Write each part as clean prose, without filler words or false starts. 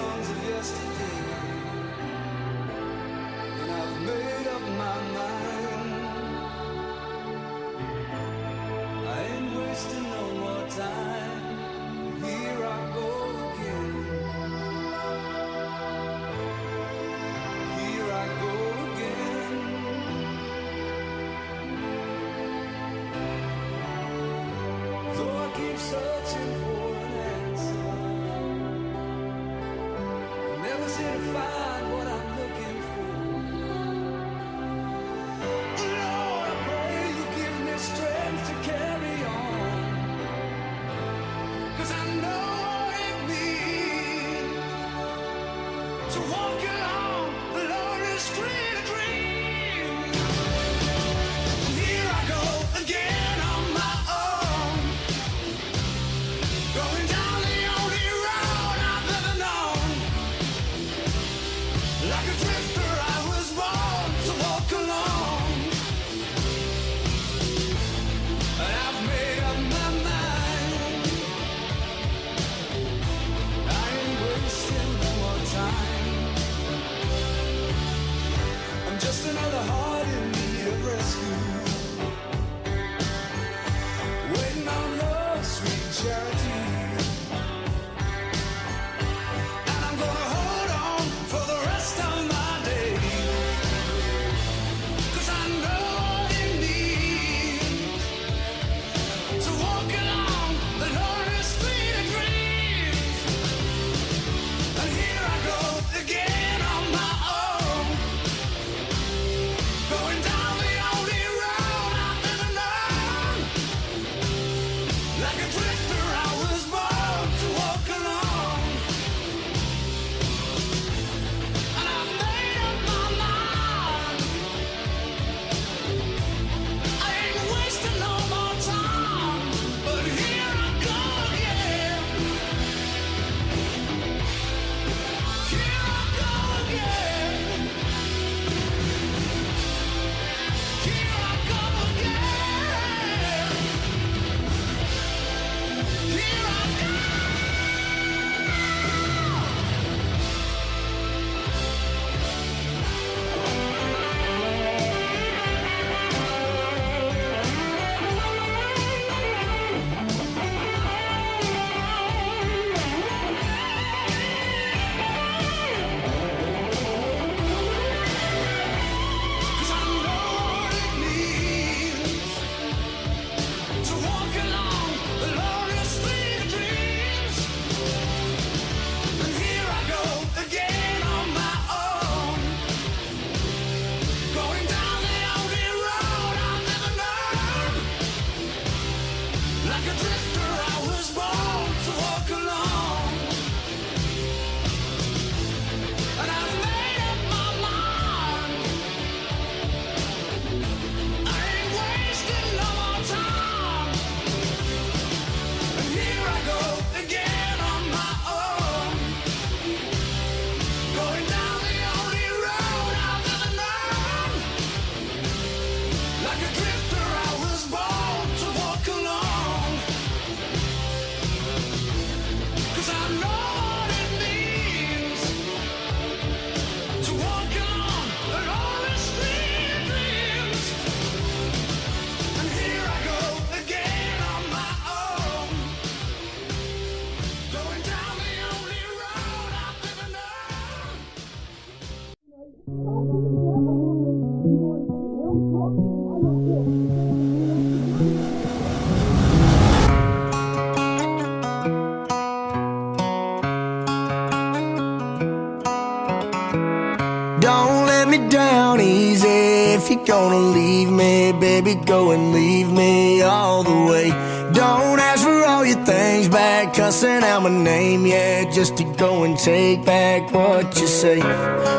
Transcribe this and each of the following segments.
songs of yesterday, and I've made up my mind. I ain't wasting no more time. Here I go again. Here I go again. Though I keep searching for an answer, never seem to find what I'm looking for. Lord, I pray you give me strength to carry on, 'cause I know what it means to walk along the lonely street of dreams. Here I go again on my own, going down the only road I've ever known. Like a drifter, I was born to walk alone. And I've made up my mind. I ain't wasting no more time. I'm just another heart in need of rescue, waiting on love's sweet charity. And I'm gonna hold on for the rest of my days, 'cause I know what it means to walk along the lonely street of dreams. And here I go again on my own, going down the only road I've ever known. Like a drifter, I was born to walk alone. And I've made up my mind. I ain't wasting no more time. But here I go again. Here I go again. Here I go again. Here I go. Cause I know what it means to walk along the lonely street of dreams. And here I go again on my own, going down the only road I've ever known. Like a drifter, I was born to walk alone. And I've made up my mind. I ain't wasting no more time. And here I go again on my own, going down the only road I've ever known. Like a drifter, I was born to walk alone. 'Cause I know what it means to walk along the lonely street of dreams. And here I go again on my own, going down the only road I've ever known. Don't let me down easy. If you're gonna leave me, baby, go and leave me all the way. Don't ask for all your things back, cussing out my name, yeah, just to go and take back what you say.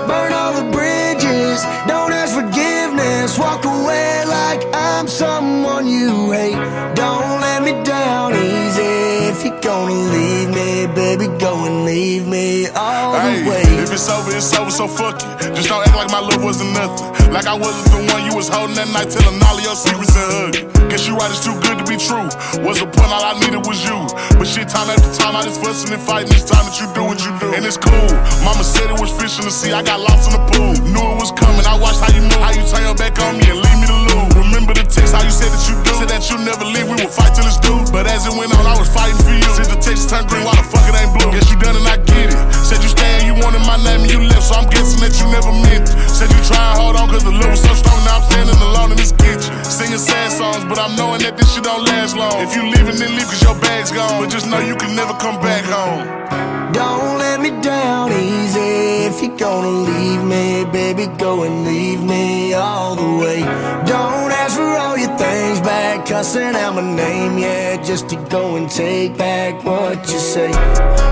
Burn all the bridges, don't ask forgiveness, walk away like I'm someone you hate. Don't let me down easy. If you're gonna leave me, baby, go and leave me all the way. If it's over, so fuck it. Just don't act like my love wasn't nothing. Like I wasn't the one you was holding that night, telling all of your secrets and hugging. Guess you right, it's too good to be true. Was a point, all I needed was you. But shit, time after time, I just fussing and fighting. It's time that you do what you do. And it's cool. Mama said it was fish in the sea, I got lost in the pool. Knew it was coming, I watched how you move, how you turn your back on me and leave me to lose. Remember the text, how you said that you do. Said that you never leave, we would fight till it's due. But as it went on, I was fighting for you. Since the text turned green, why the fuck it ain't blue? Guess you done and I get it. Said you staying, you wanted my name and you left, so I'm guessing that you never meant it. Said you try and hold on cause the love was so strong, now I'm standing alone in this kitchen. Singing sad songs, but I'm knowing that this shit don't last long. If you leaving, then leave cause your bag's gone. But just know you can never come back home. Don't let me down easy. If you're gonna leave me, baby, go and leave me all the way. Don't ask for all your things back, cussing out my name, yeah, just to go and take back what you say.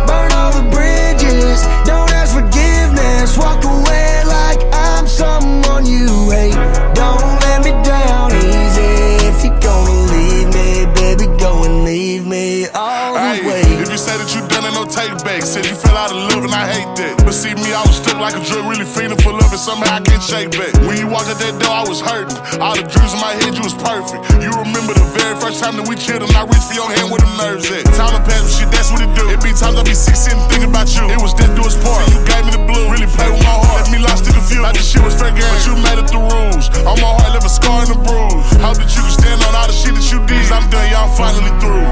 Burn all the bridges, don't ask forgiveness. Walk away like I'm someone you hate. Don't let me down easy. If you're gonna leave me, baby, go and leave me all the way. If you say that you done it, no take back. Said you fell out of love and I hate that. But see me, I was stuck like a drug, really feeling for love, and somehow I can't shake back. When you walked out that door, I was hurting. All the dreams in my head, you was perfect. You remember the very first time that we chilled and I reached for your hand where the nerves at. Time to pass, but shit, that's what it do. It be times I be sick sitting thinking about you. It was death do us part. See, you gave me the blue, really played with my heart. Left me lost and confused, like this shit was fair game. But you made up the rules. On my heart, left a scar and a bruise. Hope that you can stand on all the shit that you did. Cause I'm done, y'all finally through.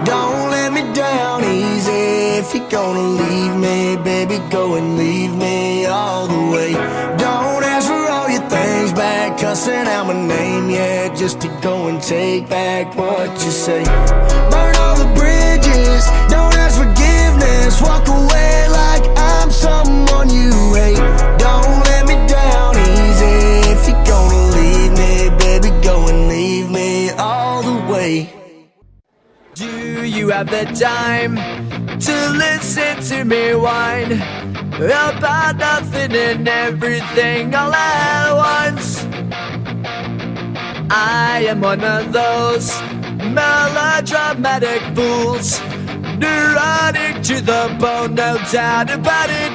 Don't let me down easy. If you're gonna leave me, baby, go and leave me all the way. Don't ask for all your things back, cussing out my name, yeah, just to go and take back what you say. Burn all the bridges, don't ask forgiveness. Walk away like I'm someone you hate. Don't let me down easy. If you're gonna leave me, baby, go and leave me all the way. Do you have the time to listen to me whine about nothing and everything all at once? I am one of those melodramatic fools, neurotic to the bone, no doubt about it.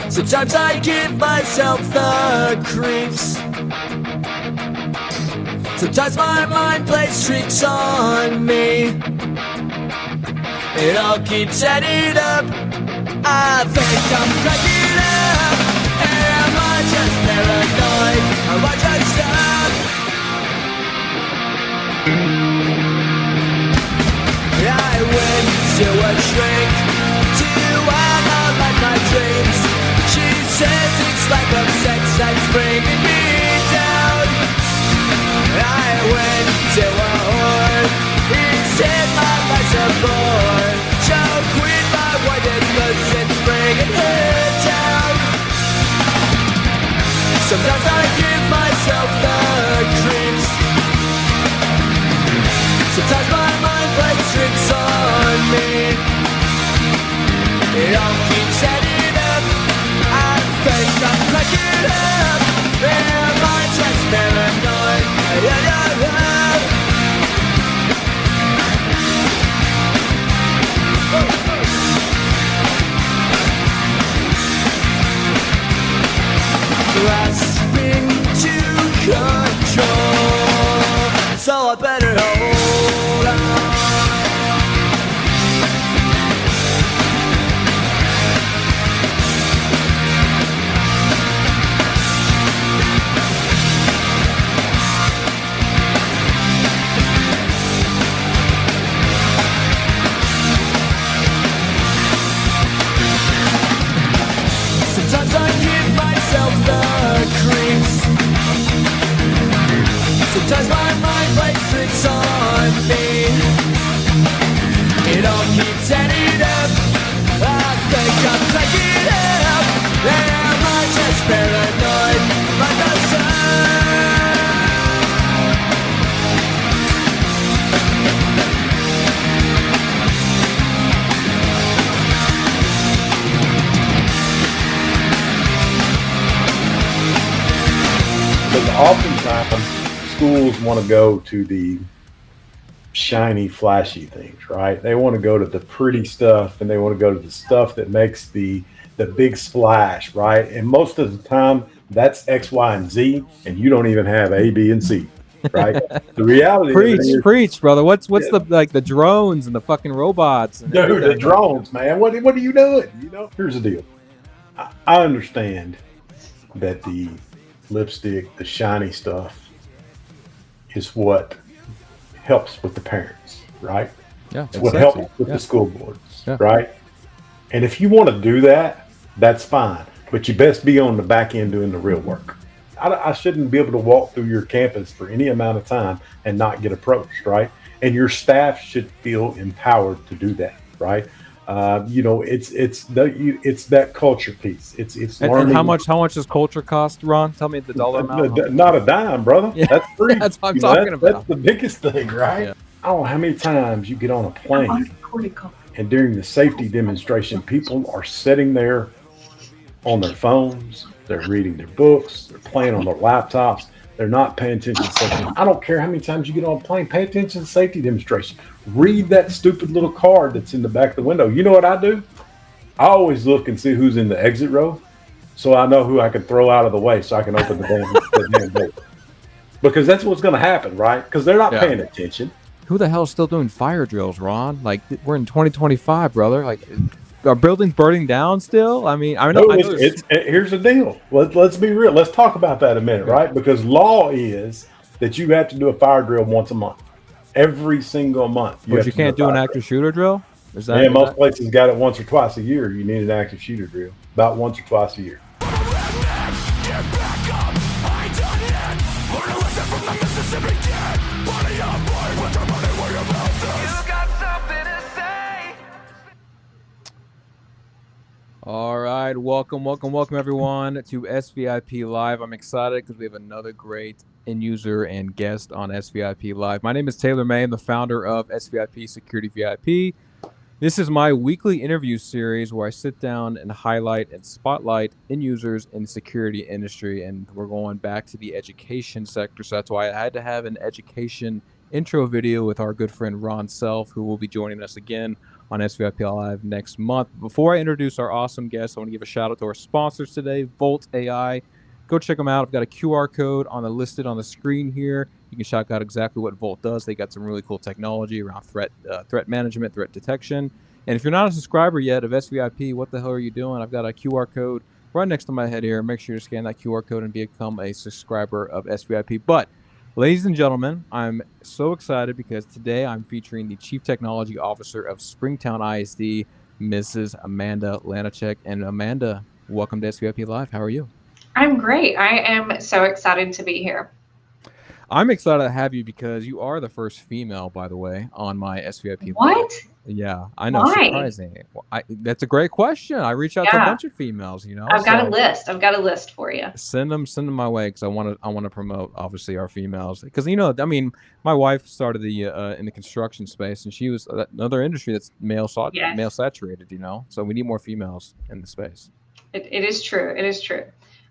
Sometimes I give myself the creeps. Sometimes my mind plays tricks on me. It all keeps adding up. I think I'm cracking up. Am I just paranoid? Am I just up? I went to a shrink to analyze my dreams. She says it's like a sex that's bringing me down. I went to a whore. He said my life's a bore. Choke with my white cause it's bringing her down. Sometimes I give myself the creeps. Sometimes my mind plays tricks on me. It all keeps adding up. I think I'm cracking up. Am I just paranoid? Grasping to control, so I better hold on. Sometimes I give myself the creeps. Sometimes my mind plays tricks on me. It all keeps adding up. I think I'm cracking up. Am I just paranoid? Like a son? Because oftentimes schools want to go to the shiny, flashy things, right? They want to go to the pretty stuff, and they want to go to the stuff that makes the big splash, right? And most of the time, that's X, Y, and Z, and you don't even have A, B, and C, right? The reality of it Preach, is, preach, brother. What's yeah, the like the drones and the fucking robots and dude, the everything? drones, man. What are you doing? Here's the deal. I understand that the lipstick, the shiny stuff, is what helps with the parents, right? Yeah, It's it's what sexy. helps with Yeah. the school boards, Yeah. right? And if you want to do that, that's fine. But you best be on the back end doing the real work. I shouldn't be able to walk through your campus for any amount of time and not get approached, right? And your staff should feel empowered to do that, right? It's that culture piece. It's And learning. how much does culture cost, Ron? Tell me the dollar amount. Not a dime, brother. Yeah, That's free. that's what I'm You know, talking that's about. the biggest thing, right? Yeah. I don't know how many times you get on a plane and during the safety demonstration, people are sitting there on their phones, they're reading their books, they're playing on their laptops, they're not paying attention to safety. I don't care how many times you get on a plane, pay attention to the safety demonstration. Read that stupid little card that's in the back of the window. You know what I do? I always look and see who's in the exit row so I know who I can throw out of the way so I can open the damn door. Because that's what's going to happen, right? Because they're not Yeah. paying attention. Who the hell is still doing fire drills, Ron? Like we're in 2025, brother. Like are buildings burning down still? I mean, I know. No, I know here's the deal. Let's be real. Let's talk about that a minute, right? Because law is that you have to do a fire drill once a month, every single month. but you can't do an active shooter drill. Is that? Yeah, is most that- places got it once or twice a year. You need an active shooter drill about once or twice a year. All right, welcome everyone to SVIP Live. I'm excited because we have another great end user and guest on SVIP Live. My name is Taylor May. I'm the founder of SVIP Security VIP. This is my weekly interview series where I sit down and highlight and spotlight end users in the security industry, and we're going back to the education sector. So that's why I had to have an education intro video with our good friend Ron Self, who will be joining us again on SVIP Live next month. Before I introduce our awesome guests, I want to give a shout out to our sponsors today, Volt AI. Go check them out. I've got a QR code listed on the screen here. You can check out exactly what Volt does. They got some really cool technology around threat management, threat detection. And if you're not a subscriber yet of SVIP, what the hell are you doing? I've got a QR code right next to my head here. Make sure you scan that QR code and become a subscriber of SVIP. But ladies and gentlemen, I'm so excited because today I'm featuring the Chief Technology Officer of Springtown ISD, Mrs. Amanda Lanicek. And Amanda, welcome to SVIP Live. How are you? I'm great. I am so excited to be here. I'm excited to have you because you are the first female, by the way, on my SVIP Live. What? Yeah, I know. Why? Surprising. Well, that's a great question. I reach out to a Yeah. bunch of females, I've got so a list. I've got a list for you. send them my way because I want to promote obviously our females because I mean my wife started in the construction space and she was another industry that's male Yes. saturated, so we need more females in the space. It is true. It is true.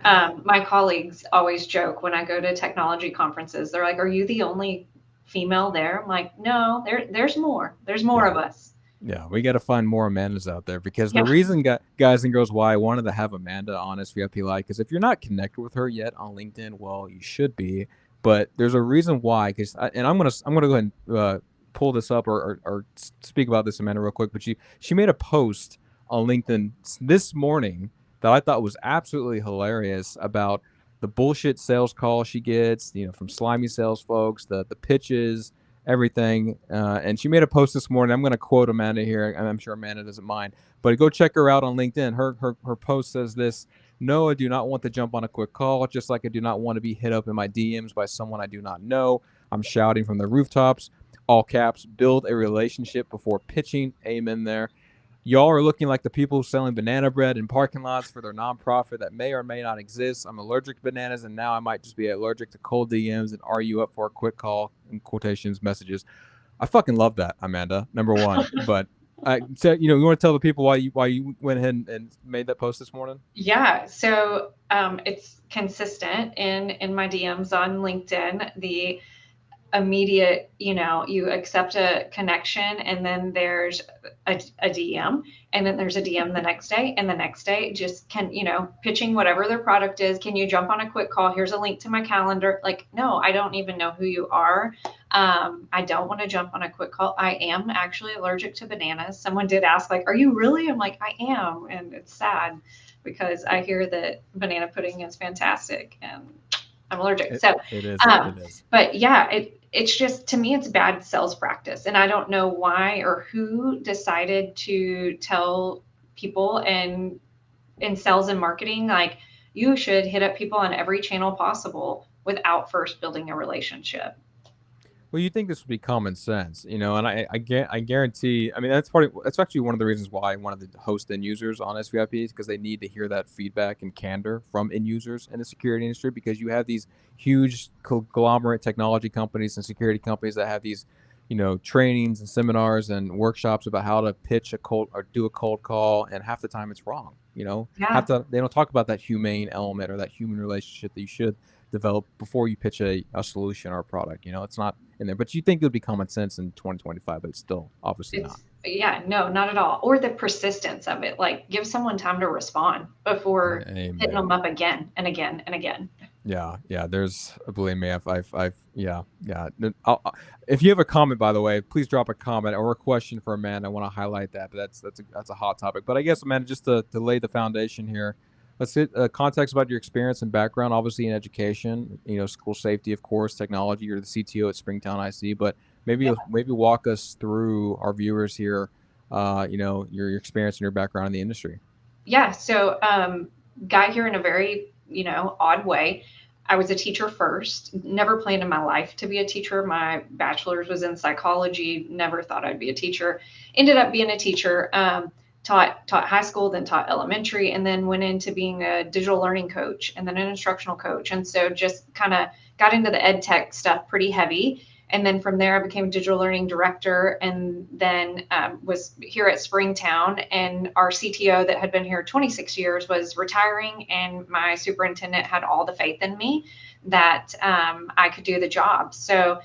My colleagues always joke when I go to technology conferences. They're like, "Are you the only female there?" I'm like, "No, there's more. There's more of us." Yeah, we got to find more Amandas out there because Yeah. the reason, guys and girls, why I wanted to have Amanda on SVIP Live, because if you're not connected with her yet on LinkedIn, well, you should be. But there's a reason why, and I'm gonna go ahead and pull this up or speak about this, Amanda, real quick. But she made a post on LinkedIn this morning that I thought was absolutely hilarious about the bullshit sales call she gets, from slimy sales folks, the pitches, everything. And she made a post this morning. I'm going to quote Amanda here, and I'm sure Amanda doesn't mind. But go check her out on LinkedIn. Her post says this: "No, I do not want to jump on a quick call, just like I do not want to be hit up in my DMs by someone I do not know. I'm shouting from the rooftops, all caps, build a relationship before pitching." Amen there. Y'all are looking like the people selling banana bread in parking lots for their nonprofit that may or may not exist. I'm allergic to bananas, and now I might just be allergic to cold DMs. And are you up for a quick call? In quotations, messages. I fucking love that, Amanda. Number one. But you want to tell the people why you went ahead and made that post this morning? Yeah. So it's consistent in my DMs on LinkedIn. immediate, you accept a connection, and then there's a DM, and then there's a DM the next day, and the next day, just pitching whatever their product is. Can you jump on a quick call? Here's a link to my calendar. Like, no, I don't even know who you are. I don't want to jump on a quick call. I am actually allergic to bananas. Someone did ask, like, are you really? I'm like, I am. And it's sad because I hear that banana pudding is fantastic, and I'm allergic. It is. Um, It is. but yeah, it's just, to me, it's bad sales practice. And I don't know why or who decided to tell people in sales and marketing, like, you should hit up people on every channel possible without first building a relationship. Well, you think this would be common sense, and I guarantee. I mean, that's actually one of the reasons why I wanted to host end users on SVIPs, because they need to hear that feedback and candor from end users in the security industry, because you have these huge conglomerate technology companies and security companies that have these, trainings and seminars and workshops about how to pitch a cold or do a cold call, and half the time it's wrong. Yeah. They don't talk about that humane element or that human relationship that you should develop before you pitch a solution or a product. It's not in there, but you think it would be common sense in 2025, but it's still obviously not. Yeah, no, not at all. Or the persistence of it, like, give someone time to respond before Amen. hitting them up again and again and again. Yeah. There's, believe me, yeah. If you have a comment, by the way, please drop a comment or a question for Amanda. I want to highlight that, but that's a hot topic. But I guess, Amanda, just to lay the foundation here, let's get context about your experience and background, obviously in education, school safety, of course, technology. You're the CTO at Springtown ISD, but maybe walk us through, our viewers here, your experience and your background in the industry. Yeah. So, got here in a very, odd way. I was a teacher first, never planned in my life to be a teacher. My bachelor's was in psychology, never thought I'd be a teacher. Ended up being a teacher, taught high school, then taught elementary, and then went into being a digital learning coach and then an instructional coach. And so just kind of got into the ed tech stuff pretty heavy. And then from there, I became digital learning director, and then was here at Springtown. And our CTO that had been here 26 years was retiring, and my superintendent had all the faith in me that I could do the job. So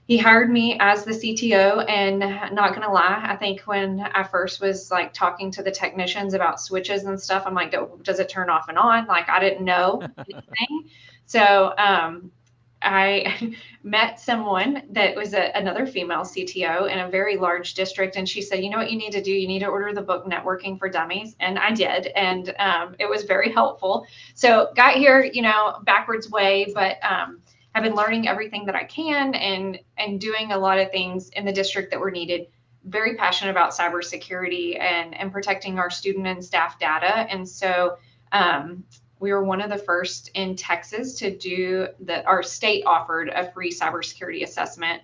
he hired me as the CTO, and not going to lie, I think when I first was like talking to the technicians about switches and stuff, I'm like, does it turn off and on? Like, I didn't know anything. So, I met someone that was another female CTO in a very large district. And she said, you know what you need to do? You need to order the book Networking for Dummies. And I did. And it was very helpful. So got here, backwards way, but I've been learning everything that I can and doing a lot of things in the district that were needed. Very passionate about cybersecurity and protecting our student and staff data. And so we were one of the first in Texas to do that. Our state offered a free cybersecurity assessment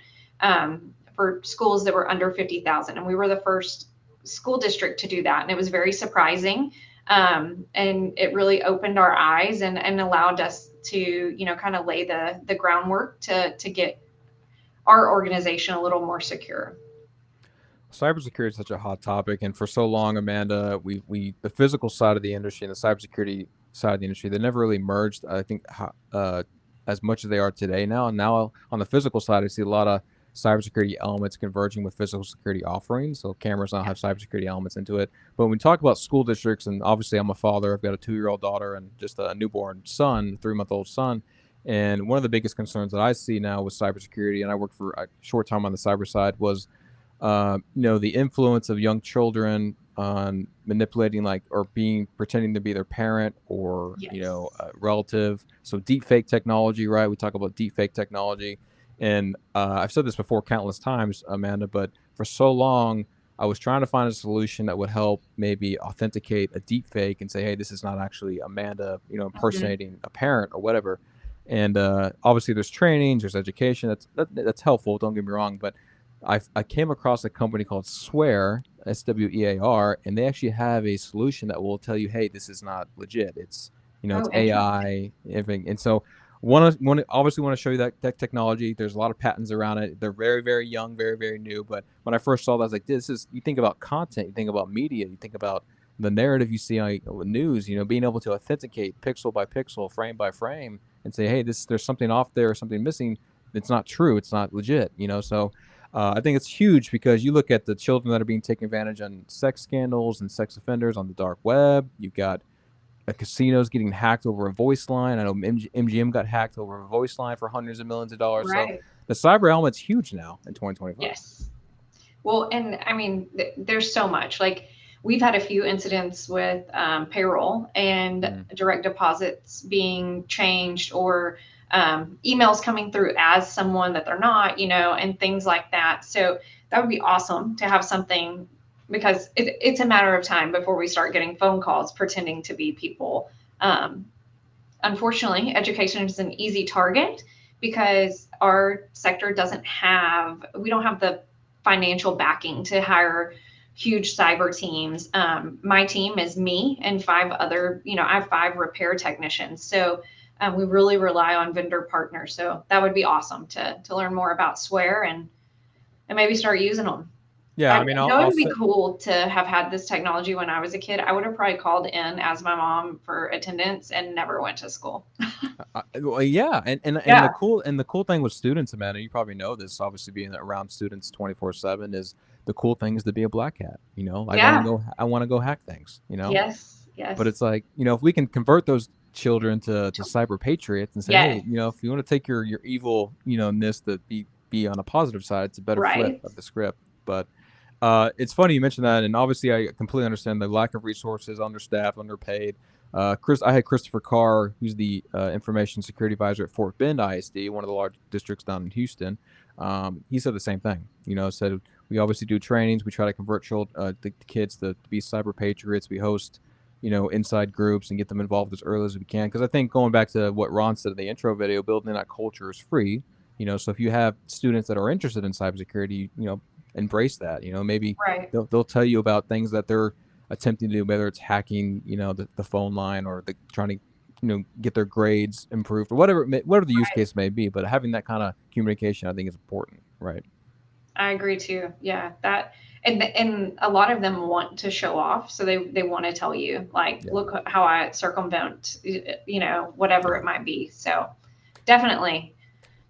for schools that were under 50,000. And we were the first school district to do that. And it was very surprising. And it really opened our eyes and allowed us to, kind of lay the groundwork to get our organization a little more secure. Cybersecurity is such a hot topic. And for so long, Amanda, the physical side of the industry and the cybersecurity side of the industry, they never really merged, I think, as much as they are today now. And now on the physical side, I see a lot of cybersecurity elements converging with physical security offerings. So cameras now have cybersecurity elements into it. But when we talk about school districts, and obviously I'm a father, I've got a 2-year-old daughter and just a newborn son, 3-month-old son. And one of the biggest concerns that I see now with cybersecurity, and I worked for a short time on the cyber side, was the influence of young children on manipulating, pretending to be their parent or relative. So deep fake technology, right? We talk about deep fake technology, and I've said this before countless times, Amanda, but for so long I was trying to find a solution that would help maybe authenticate a deep fake and say, hey, this is not actually Amanda, impersonating a parent or whatever. And obviously there's trainings, there's education that's helpful, don't get me wrong, but I came across a company called Swear, SWEAR, and they actually have a solution that will tell you, hey, this is not legit. It's it's AI, everything. And so obviously want to show you that technology. There's a lot of patents around it. They're very, very young, very, very new. But when I first saw that, I was like, you think about content, you think about media, you think about the narrative you see on news, being able to authenticate pixel by pixel, frame by frame, and say, hey, there's something off there or something missing. it's not true. It's not legit, you know? So I think it's huge because you look at the children that are being taken advantage on sex scandals and sex offenders on the dark web. You've got casinos getting hacked over a voice line. I know MGM got hacked over a voice line for hundreds of millions of dollars. So Right. the cyber element's huge now in 2025. Yes. Well, and I mean, there's so much. Like, we've had a few incidents with payroll and direct deposits being changed, or emails coming through as someone that they're not, you know, and things like that. So that would be awesome to have something, because it's a matter of time before we start getting phone calls pretending to be people. Unfortunately, education is an easy target because our sector we don't have the financial backing to hire huge cyber teams. My team is me and 5 other, you know, I have 5 repair technicians. So we really rely on vendor partners. So that would be awesome to learn more about Swear and maybe start using them. Yeah, I mean, know it would be cool to have had this technology when I was a kid. I would have probably called in as my mom for attendance and never went to school. well, yeah, and Yeah. the cool thing with students, Amanda, you probably know this, obviously being around students 24/7, is the cool thing is to be a black hat. You know, Yeah. I want to go hack things. You know, Yes. Yes. but it's like, you know, if we can convert those children to cyber patriots and say, Yes. hey, you know, if you want to take your evil, you know, ness to be on a positive side, it's a better flip Right. of the script. But it's funny you mentioned that, and obviously I completely understand the lack of resources, understaffed, underpaid. I had Christopher Carr, who's the information security advisor at Fort Bend ISD, one of the large districts down in Houston. He said the same thing. You know, said we obviously do trainings. We try to convert the kids to be cyber patriots. We host, you know, inside groups and get them involved as early as we can. Because I think going back to what Ron said in the intro video, building that culture is free. You know, so if you have students that are interested in cybersecurity, you know, embrace that. You know, maybe Right. they'll tell you about things that they're attempting to do, whether it's hacking, you know, the phone line, or trying to, you know, get their grades improved, or whatever the use Right. case may be. But having that kind of communication, I think, is important, right? I agree too. Yeah, that and a lot of them want to show off, so they want to tell you, like, Yeah. look how I circumvent, you know, whatever it might be. So definitely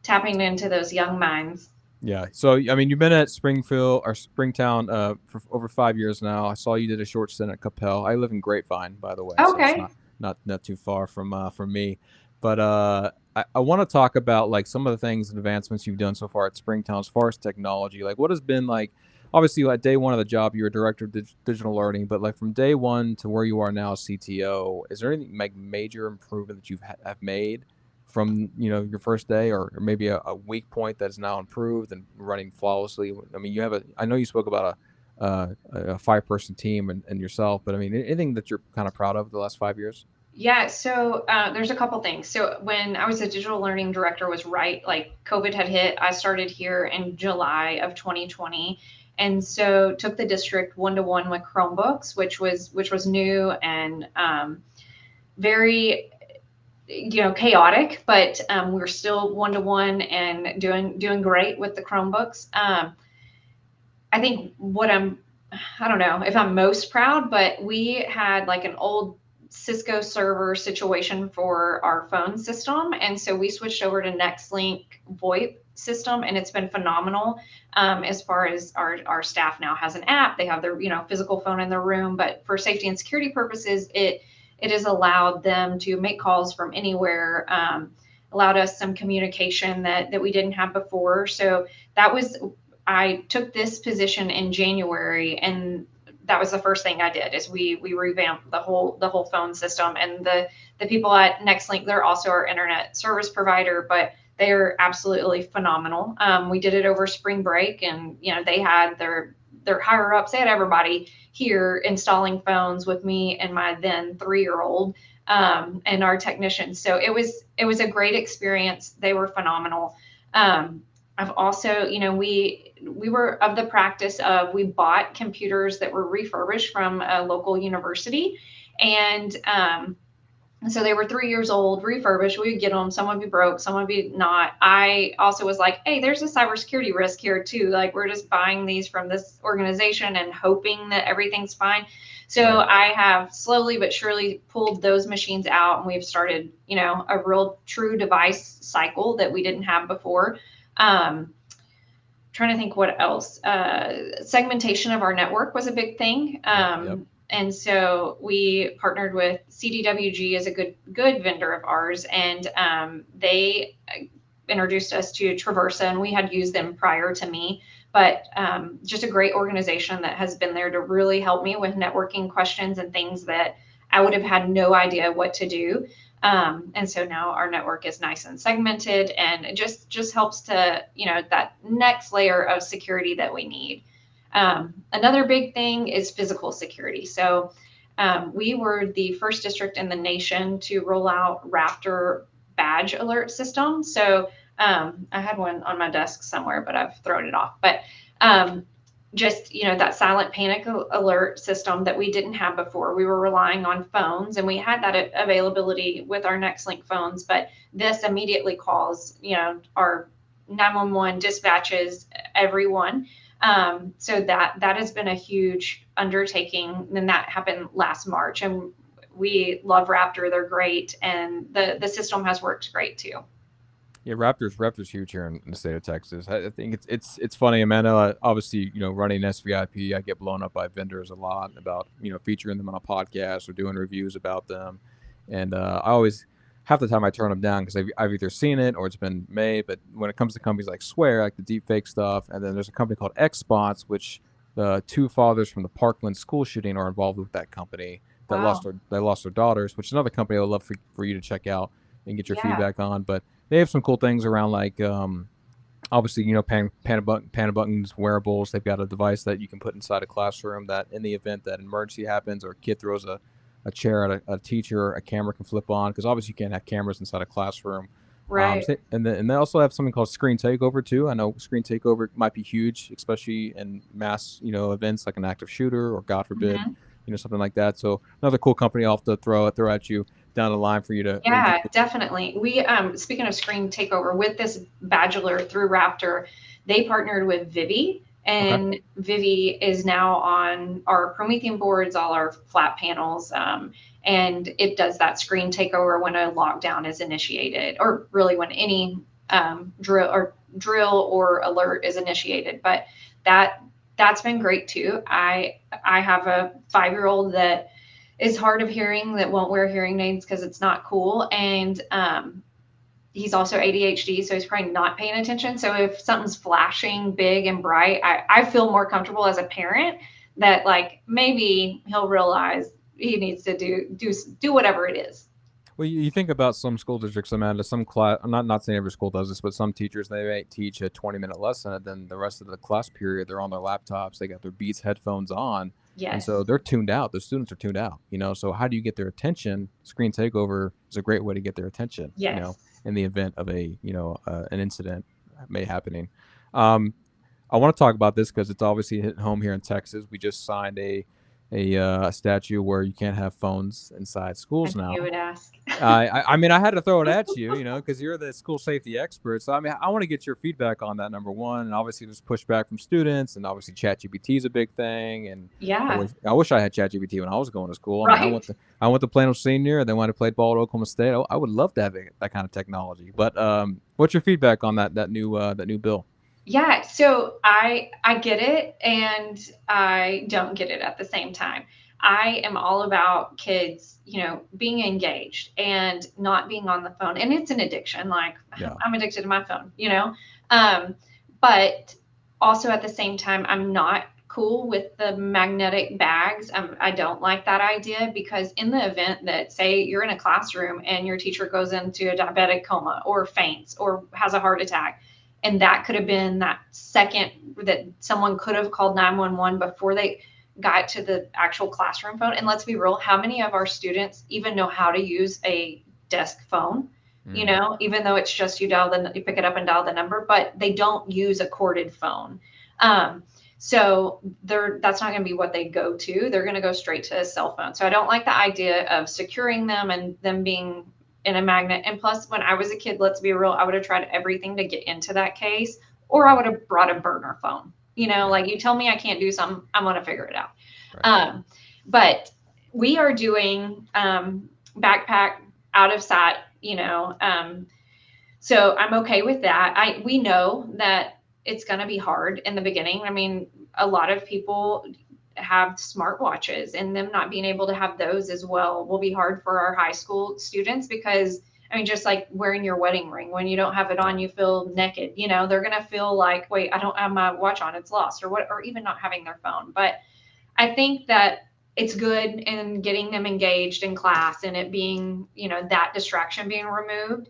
tapping into those young minds. Yeah. So I mean, you've been at Springtown for over 5 years now. I saw you did a short stint at Capel. I live in Grapevine, by the way, so it's Okay. not too far from me. But I want to talk about like some of the things and advancements you've done so far at Springtown as far as technology. Like, what has been like? Obviously, like day one of the job, you were director of digital learning, but like from day one to where you are now, CTO, is there anything like major improvement that have made from, you know, your first day, or maybe a weak point that is now improved and running flawlessly? I mean, I know you spoke about a 5-person team and yourself, but I mean, anything that you're kind of proud of the last 5 years? Yeah, so there's a couple things. So when I was a digital learning director, was right, like COVID had hit. I started here in July of 2020, and so took the district 1-to-1 with Chromebooks, which was new and very, you know, chaotic, but we're still 1-to-1 and doing great with the Chromebooks. I think I don't know if I'm most proud, but we had like an old Cisco server situation for our phone system. And so we switched over to NextLink VoIP system, and it's been phenomenal. As far as our staff now has an app, they have their, you know, physical phone in their room, but for safety and security purposes, it has allowed them to make calls from anywhere, allowed us some communication that we didn't have before. So I took this position in January, and that was the first thing I did, is we revamped the whole phone system. And the people at NextLink, they're also our internet service provider, but they are absolutely phenomenal. We did it over spring break, and you know, they had their higher ups, they had everybody here installing phones with me and my then 3-year-old, and our technicians. So it was a great experience. They were phenomenal. I've also, you know, we were of the practice of, we bought computers that were refurbished from a local university, and so they were 3 years old, refurbished. We would get them. Some would be broke, some would be not. I also was like, hey, there's a cybersecurity risk here too. Like, we're just buying these from this organization and hoping that everything's fine. So I have slowly but surely pulled those machines out, and we've started, you know, a real true device cycle that we didn't have before. Trying to think what else. Segmentation of our network was a big thing. Yep. And so we partnered with CDWG as a good vendor of ours, and they introduced us to Traversa, and we had used them prior to me, but just a great organization that has been there to really help me with networking questions and things that I would have had no idea what to do. And so now our network is nice and segmented, and it just helps to, that next layer of security that we need. Another big thing is physical security. So we were the first district in the nation to roll out Raptor badge alert system. So I had one on my desk somewhere, but I've thrown it off. But just, that silent panic alert system that we didn't have before. We were relying on phones, and we had that availability with our NextLink phones, but this immediately calls, our 911 dispatches everyone. So that has been a huge undertaking, and that happened last March, and we love Raptor. They're great, and the system has worked great too. Yeah, Raptor's huge here in the state of Texas. I think it's funny, Amanda. Obviously, running SVIP, I get blown up by vendors a lot about featuring them on a podcast or doing reviews about them, and I always half the time I turn them down because I've either seen it or it's been made. But when it comes to companies like Swear, like the deepfake stuff, and then there's a company called XSpots, which the two fathers from the Parkland school shooting are involved with that company that Wow. lost their daughters, which is another company I would love for you to check out and get your Yeah. feedback on. But they have some cool things around, like obviously, panic buttons, wearables. They've got a device that you can put inside a classroom that in the event that an emergency happens or a kid throws a chair at a teacher, a camera can flip on, because obviously you can't have cameras inside a classroom. Right. And they also have something called screen takeover too. I know screen takeover might be huge, especially in mass, events like an active shooter or, God forbid, Mhm. something like that. So another cool company I'll have to throw at you down the line for you to. Yeah, definitely. We speaking of screen takeover, with this badge alert through Raptor, they partnered with Vivi, and Vivi is now on our Promethean boards, all our flat panels, and it does that screen takeover when a lockdown is initiated, or really when any drill or alert is initiated. But that's been great too. I have a 5-year-old that is hard of hearing, that won't wear hearing aids because it's not cool. And he's also ADHD, so he's probably not paying attention. So if something's flashing big and bright, I feel more comfortable as a parent that like maybe he'll realize he needs to do whatever it is. Well, you think about some school districts, Amanda, some class, I'm not saying every school does this, but some teachers, they may teach a 20-minute lesson, and then the rest of the class period, they're on their laptops, they got their Beats headphones on, and Yes. so they're tuned out. The students are tuned out, so how do you get their attention? Screen takeover is a great way to get their attention, Yes. in the event of an incident may happening. I want to talk about this because it's obviously hitting home here in Texas. We just signed a statute where you can't have phones inside schools now. You would ask. I mean, I had to throw it at you, because you're the school safety expert. So, I mean, I want to get your feedback on that, number one. And obviously, there's pushback from students, and obviously, ChatGPT is a big thing. And Yeah. I wish I had ChatGPT when I was going to school. Right. I mean, I went to Plano Senior, and then when I played ball at Oklahoma State, I would love to have that kind of technology. But what's your feedback on that new bill? Yeah, so I get it, and I don't get it at the same time. I am all about kids, being engaged and not being on the phone. And it's an addiction. Like, Yeah. I'm addicted to my phone, but also at the same time, I'm not cool with the magnetic bags. I don't like that idea, because in the event that, say, you're in a classroom and your teacher goes into a diabetic coma or faints or has a heart attack, and that could have been that second that someone could have called 911 before they got to the actual classroom phone. And let's be real, how many of our students even know how to use a desk phone? Even though it's just you pick it up and dial the number, but they don't use a corded phone. So that's not going to be what they go to. They're going to go straight to a cell phone. So I don't like the idea of securing them and them being in a magnet. And plus, when I was a kid, let's be real, I would have tried everything to get into that case, or I would have brought a burner phone. Like, you tell me I can't do something, I'm going to figure it out. Right. But we are doing backpack out of sight, So I'm okay with that. We know that it's going to be hard in the beginning. I mean, a lot of people have smartwatches, and them not being able to have those as well will be hard for our high school students, because I mean, just like wearing your wedding ring, when you don't have it on, you feel naked. You know, they're going to feel like, wait, I don't have my watch on, it's lost, or what, or even not having their phone. But I think that it's good in getting them engaged in class and it being, you know, that distraction being removed.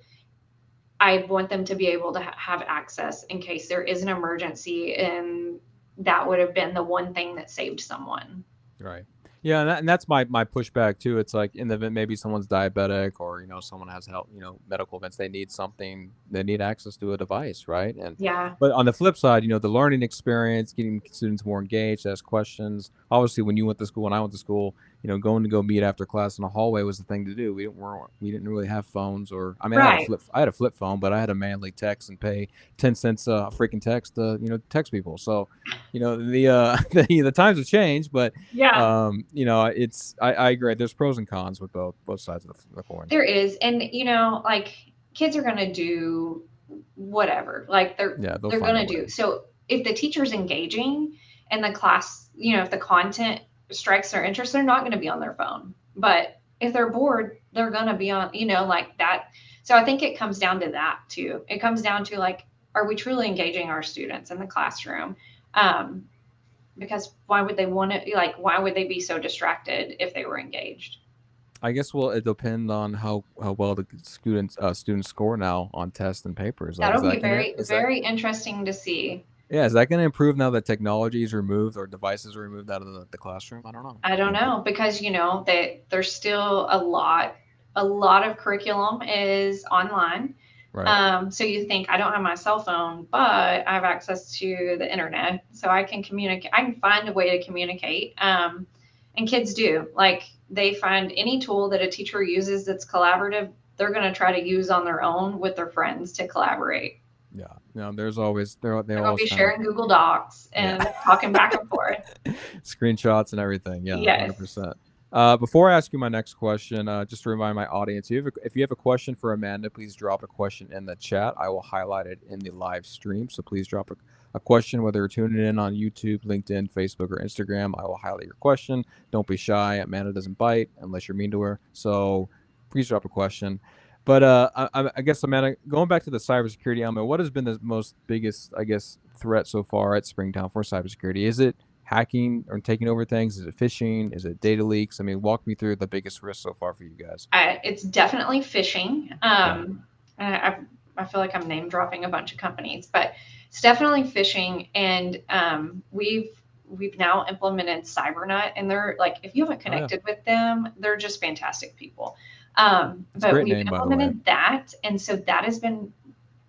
I want them to be able to have access in case there is an emergency, and that would have been the one thing that saved someone. Right. Yeah, and that's my pushback too. It's like in the event maybe someone's diabetic, or someone has health, medical events, they need something, they need access to a device, right? And Yeah. but on the flip side, the learning experience, getting students more engaged, ask questions. Obviously, when you went to school and I went to school, going to go meet after class in the hallway was the thing to do. We didn't really have phones, or I mean, Right. I had a flip phone, but I had to manually text and pay 10 cents a freaking text to text people. So, the times have changed, but Yeah. I agree. There's pros and cons with both sides of the coin. There is. And, like, kids are going to do whatever. Like, they're Yeah, they'll they're find going a to do. way. So if the teacher's engaging and the class, if the content strikes their interest, they're not going to be on their phone. But if they're bored, they're going to be on, like that. So I think it comes down to that too. It comes down to, like, are we truly engaging our students in the classroom? Because why would they want to, like, why would they be so distracted if they were engaged? I guess it depend on how well the students score now on tests and papers. Like, That'll be very, very interesting to see. is that gonna improve now that technology is removed or devices are removed out of the classroom? I don't know. I don't know, because there's still a lot of curriculum is online. Right. So you think, I don't have my cell phone, but I have access to the internet, so I can communicate. I can find a way to communicate. And kids do, like, they find any tool that a teacher uses that's collaborative, they're going to try to use on their own with their friends to collaborate. Yeah. No, there's always they They're going to always be find a sharing Google Docs and talking back and forth. screenshots and everything. Yeah, Yes. 100%. Before I ask you my next question, just to remind my audience, if you have a question for Amanda, please drop a question in the chat. I will highlight it in the live stream. So please drop a question, whether you're tuning in on YouTube, LinkedIn, Facebook, or Instagram. I will highlight your question. Don't be shy. Amanda doesn't bite unless you're mean to her. So please drop a question. But I guess, Amanda, going back to the cybersecurity element, what has been the most biggest, I guess, threat so far at Springtown for cybersecurity? Is it hacking or taking over things? Is it phishing? Is it data leaks? I mean, walk me through the biggest risk so far for you guys. It's definitely phishing. I feel like I'm name dropping a bunch of companies, but it's definitely phishing. And we've now implemented CyberNut, and they're like, if you haven't connected with them, they're just fantastic people. But we've implemented that, and so that has been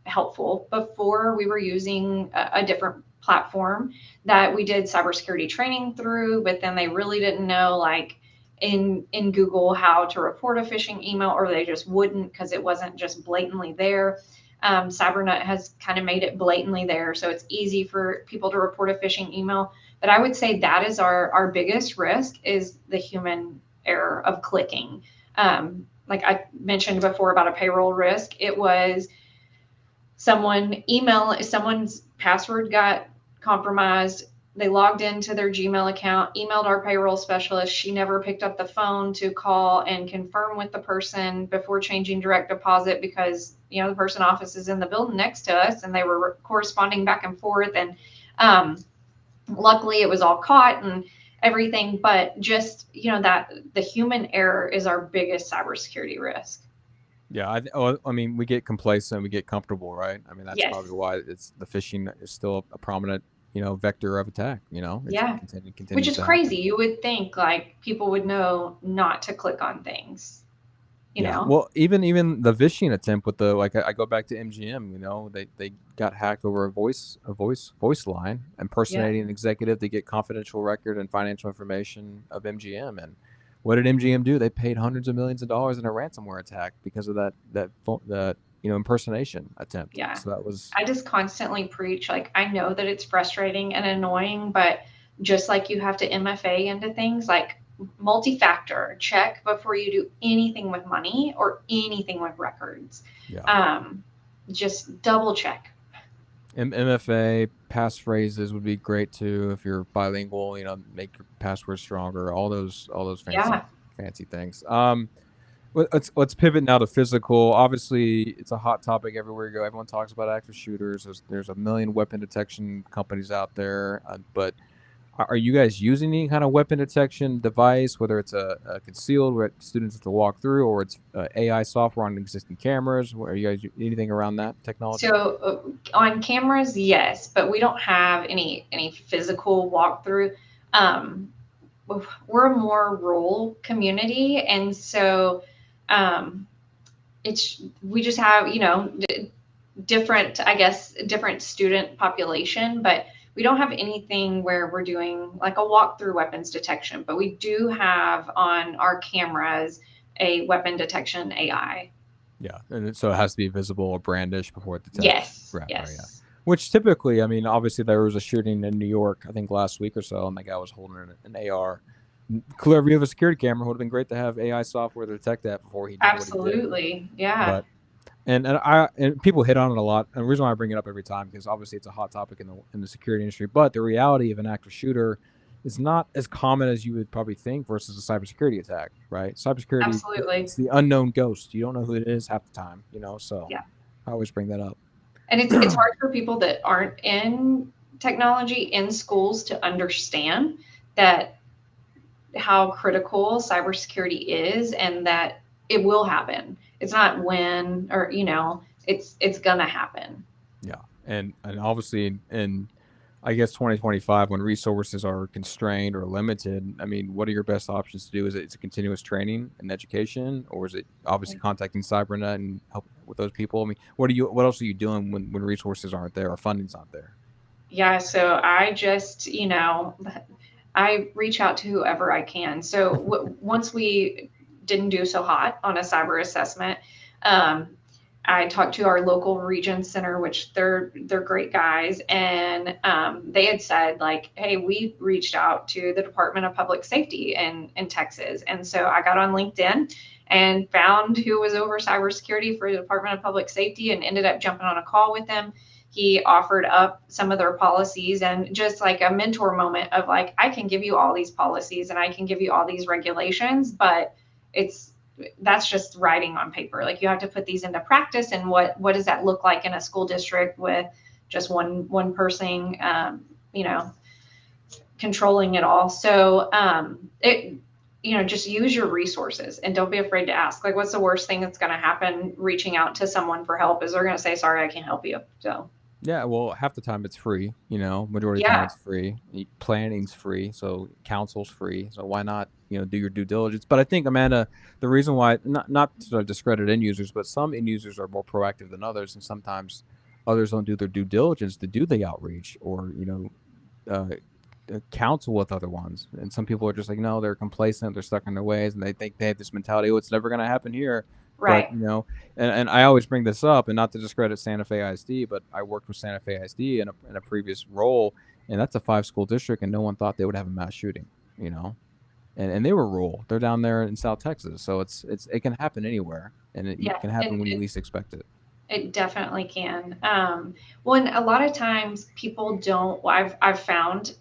helpful. Before, we were using a different platform that we did cybersecurity training through, but then they really didn't know, like, in Google, how to report a phishing email, or they just wouldn't, because it wasn't just blatantly there. CyberNut has kind of made it blatantly there, so it's easy for people to report a phishing email. But I would say that is our biggest risk, is the human error of clicking. Like I mentioned before about a payroll risk, it was someone's password got compromised. They logged into their Gmail account, emailed our payroll specialist. She never picked up the phone to call and confirm with the person before changing direct deposit, because, the person office is in the building next to us, and they were corresponding back and forth. And luckily it was all caught and everything. But just, that the human error is our biggest cybersecurity risk. Yeah, I mean, we get complacent, we get comfortable, right? I mean, that's probably why it's the phishing is still a prominent, vector of attack. Yeah, which is crazy. You would think, like, people would know not to click on things. Well, even the phishing attempt with the, like, I go back to MGM. They got hacked over a voice line, impersonating an executive to get confidential record and financial information of MGM. And what did MGM do? They paid hundreds of millions of dollars in a ransomware attack because of that impersonation attempt. Yeah. So that was. I just constantly preach, like, I know that it's frustrating and annoying, but just like you have to MFA into things, like, multi-factor check before you do anything with money or anything with records. Yeah. just double check. MFA passphrases would be great too if you're bilingual. Make your password stronger. All those Yeah. fancy things. Let's pivot now to physical. Obviously, it's a hot topic everywhere you go. Everyone talks about active shooters. There's a million weapon detection companies out there, but are you guys using any kind of weapon detection device, whether it's a concealed where students have to walk through, or it's AI software on existing cameras? Are you guys anything around that technology? So on cameras, yes, but we don't have any physical walkthrough. We're a more rural community, and so we just have different, I guess, different student population, but we don't have anything where we're doing like a walkthrough weapons detection. But we do have on our cameras a weapon detection AI. Yeah, and so it has to be visible or brandish before it detects. Yes. Right. Yes. Right, yeah. Which typically, I mean, obviously there was a shooting in New York, I think last week or so, and the guy was holding an AR. Clear view of a security camera would have been great to have AI software to detect that before he did Absolutely. what he did. Yeah. But and people hit on it a lot. And the reason why I bring it up every time, because obviously it's a hot topic in the security industry. But the reality of an active shooter is not as common as you would probably think versus a cybersecurity attack, right? Cybersecurity, Absolutely. it's the unknown ghost. You don't know who it is half the time, So Yeah. I always bring that up. And it's hard for people that aren't in technology in schools to understand that how critical cybersecurity is, and that it will happen. It's not when, or it's gonna happen. Yeah, and obviously in I guess 2025, when resources are constrained or limited, I mean, what are your best options to do? Is it continuous training and education, or is it obviously contacting CyberNet and help with those people? I mean, what else are you doing when resources aren't there or funding's not there? Yeah, so I just, I reach out to whoever I can. So once we didn't do so hot on a cyber assessment, I talked to our local region center, which they're great guys, and they had said like, hey, we reached out to the Department of Public Safety in Texas, and so I got on LinkedIn and found who was over cybersecurity for the Department of Public Safety, and ended up jumping on a call with them. He offered up some of their policies, and just like a mentor moment of like, I can give you all these policies and I can give you all these regulations, but that's just writing on paper. Like, you have to put these into practice, and what does that look like in a school district with just one person, controlling it all. So just use your resources and don't be afraid to ask. Like, what's the worst thing that's going to happen reaching out to someone for help is they're going to say, sorry, I can't help you. So yeah, well, half the time it's free, majority of the time it's free. Planning's free, so counsel's free. So why not, do your due diligence? But I think, Amanda, the reason why, not to discredit end users, but some end users are more proactive than others, and sometimes others don't do their due diligence to do the outreach or, counsel with other ones. And some people are just like, no, they're complacent, they're stuck in their ways, and they think they have this mentality, oh, it's never going to happen here. right. But, and I always bring this up, and not to discredit Santa Fe ISD, but I worked with Santa Fe ISD in a previous role, and that's a 5-school district, and no one thought they would have a mass shooting, and they were rural. They're down there in South Texas, so it can happen anywhere, and it can happen when you least expect it. It definitely can. Well, and a lot of times people don't. I've found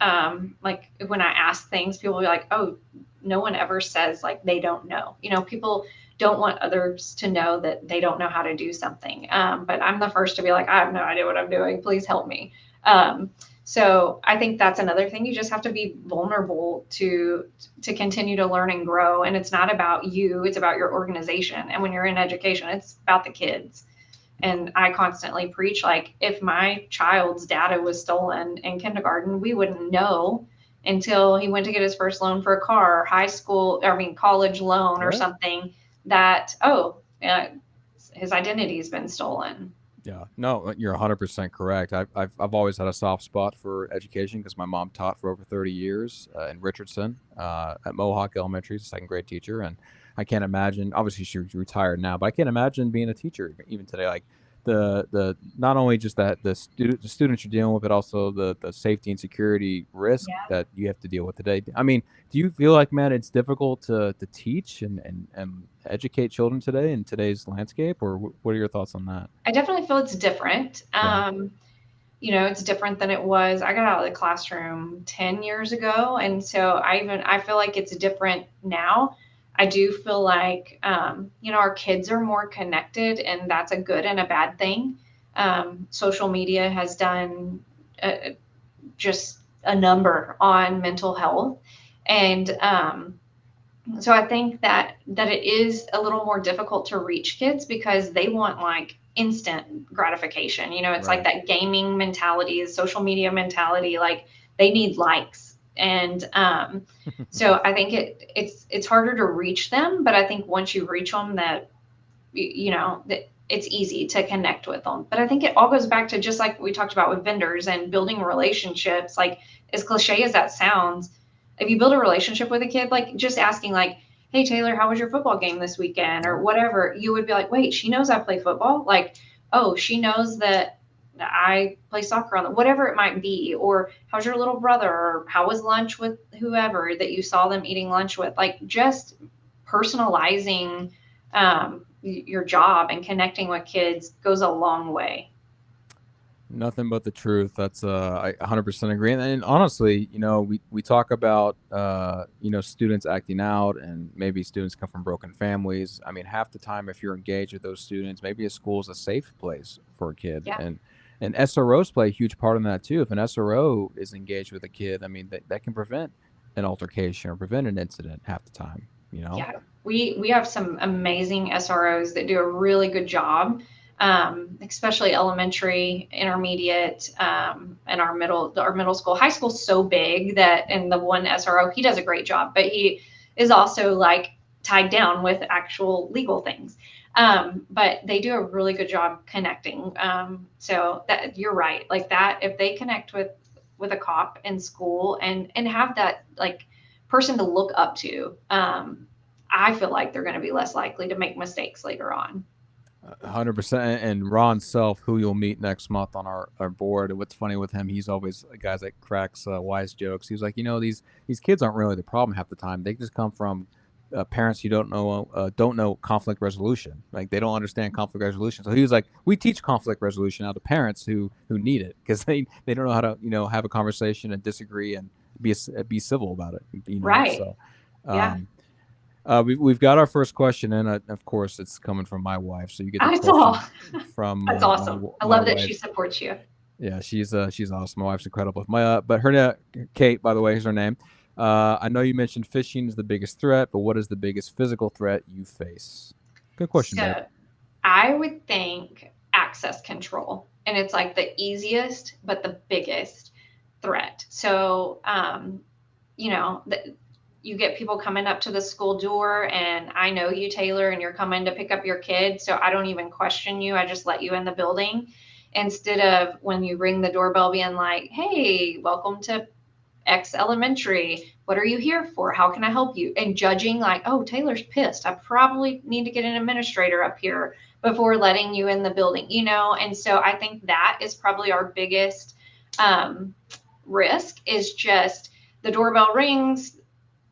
like when I ask things, people will be like, "Oh, no one ever says like they don't know." People don't want others to know that they don't know how to do something. But I'm the first to be like, "I have no idea what I'm doing. Please help me." So I think that's another thing. You just have to be vulnerable to continue to learn and grow. And it's not about you; it's about your organization. And when you're in education, it's about the kids. And I constantly preach, like, if my child's data was stolen in kindergarten, we wouldn't know until he went to get his first loan for a car, or college loan or something, that, his identity's been stolen. Yeah, no, you're 100% correct. I've always had a soft spot for education because my mom taught for over 30 years in Richardson at Mohawk Elementary as a second grade teacher, and I can't imagine. Obviously, she's retired now, but I can't imagine being a teacher even today. Like the not only just that the students you're dealing with, but also the safety and security risk that you have to deal with today. I mean, do you feel like, man, it's difficult to teach and educate children today in today's landscape, or what are your thoughts on that? I definitely feel it's different. Yeah. It's different than it was. I got out of the classroom 10 years ago. And so I feel like it's different now. I do feel like, our kids are more connected, and that's a good and a bad thing. Social media has done just a number on mental health. And so I think that it is a little more difficult to reach kids because they want like instant gratification. It's like that gaming mentality, the social media mentality, like they need likes. And so I think it's harder to reach them, but I think once you reach them, that it's easy to connect with them. But I think it all goes back to just like we talked about with vendors and building relationships. Like, as cliche as that sounds, if you build a relationship with a kid, like just asking like, hey Taylor, how was your football game this weekend or whatever, you would be like, wait, she knows I play football. Like, oh, she knows that I play soccer on the, whatever it might be. Or how's your little brother, or how was lunch with whoever that you saw them eating lunch with. Like, just personalizing your job and connecting with kids goes a long way. Nothing but the truth. That's I 100% agree. And honestly, we talk about students acting out, and maybe students come from broken families. I mean, half the time, if you're engaged with those students, maybe a school is a safe place for a kid. Yeah. And SROs play a huge part in that too. If an SRO is engaged with a kid, I mean, that can prevent an altercation or prevent an incident half the time. Yeah, we have some amazing SROs that do a really good job, especially elementary, intermediate, and our middle school. High school's so big that, and the one SRO, he does a great job, but he is also like tied down with actual legal things. But they do a really good job connecting. So that you're right, like that, if they connect with a cop in school and have that like person to look up to, I feel like they're going to be less likely to make mistakes later on. 100%. And Ron Self, who you'll meet next month on our board, what's funny with him, he's always a guy that cracks wise jokes. He's like, these kids aren't really the problem half the time. They just come from parents who don't know conflict resolution. Like, they don't understand conflict resolution. So he was like, we teach conflict resolution now to parents who need it, because they don't know how to have a conversation and disagree and be civil about it. Right. So, yeah. We've got our first question, and of course, it's coming from my wife. So you get the I saw. from. That's awesome. I love that she supports you. Yeah, she's awesome. My wife's incredible. But her name, Kate, by the way, is her name. I know you mentioned phishing is the biggest threat, but what is the biggest physical threat you face? Good question, So, babe. I would think access control, and it's like the easiest but the biggest threat. So, you get people coming up to the school door, and I know you, Taylor, and you're coming to pick up your kid, so I don't even question you. I just let you in the building, instead of when you ring the doorbell being like, hey, welcome to X elementary. What are you here for? How can I help you? And judging like, oh, Taylor's pissed. I probably need to get an administrator up here before letting you in the building, And so I think that is probably our biggest risk, is just the doorbell rings,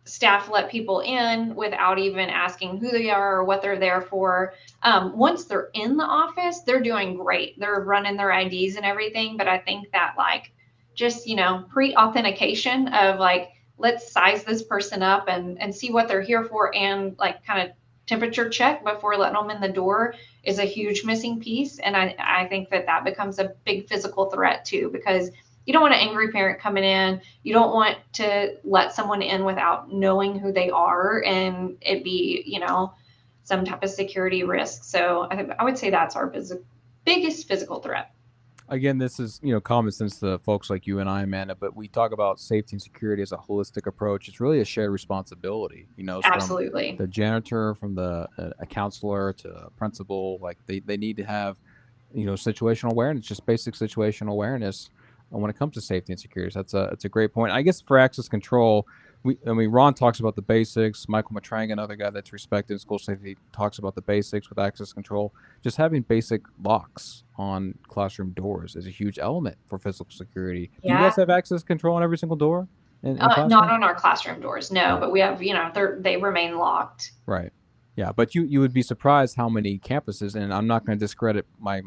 staff let people in without even asking who they are or what they're there for. Once they're in the office, they're doing great. They're running their IDs and everything. But I think that like just, pre-authentication of like, let's size this person up and see what they're here for, and like kind of temperature check before letting them in the door is a huge missing piece. And I think that becomes a big physical threat too, because you don't want an angry parent coming in. You don't want to let someone in without knowing who they are and it be, some type of security risk. So I would say that's our biggest physical threat. Again, this is, common sense to folks like you and I, Amanda, but we talk about safety and security as a holistic approach. It's really a shared responsibility, Absolutely. From the janitor, from a counselor to a principal. Like they need to have, situational awareness, just basic situational awareness when it comes to safety and security. So that's a great point. I guess for access control, Ron talks about the basics. Michael Matranga, another guy that's respected in school safety, talks about the basics with access control. Just having basic locks on classroom doors is a huge element for physical security. Yeah. Do you guys have access control on every single door? Not on our classroom doors, no. But we have, they remain locked. Right. Yeah, but you would be surprised how many campuses, and I'm not going to discredit my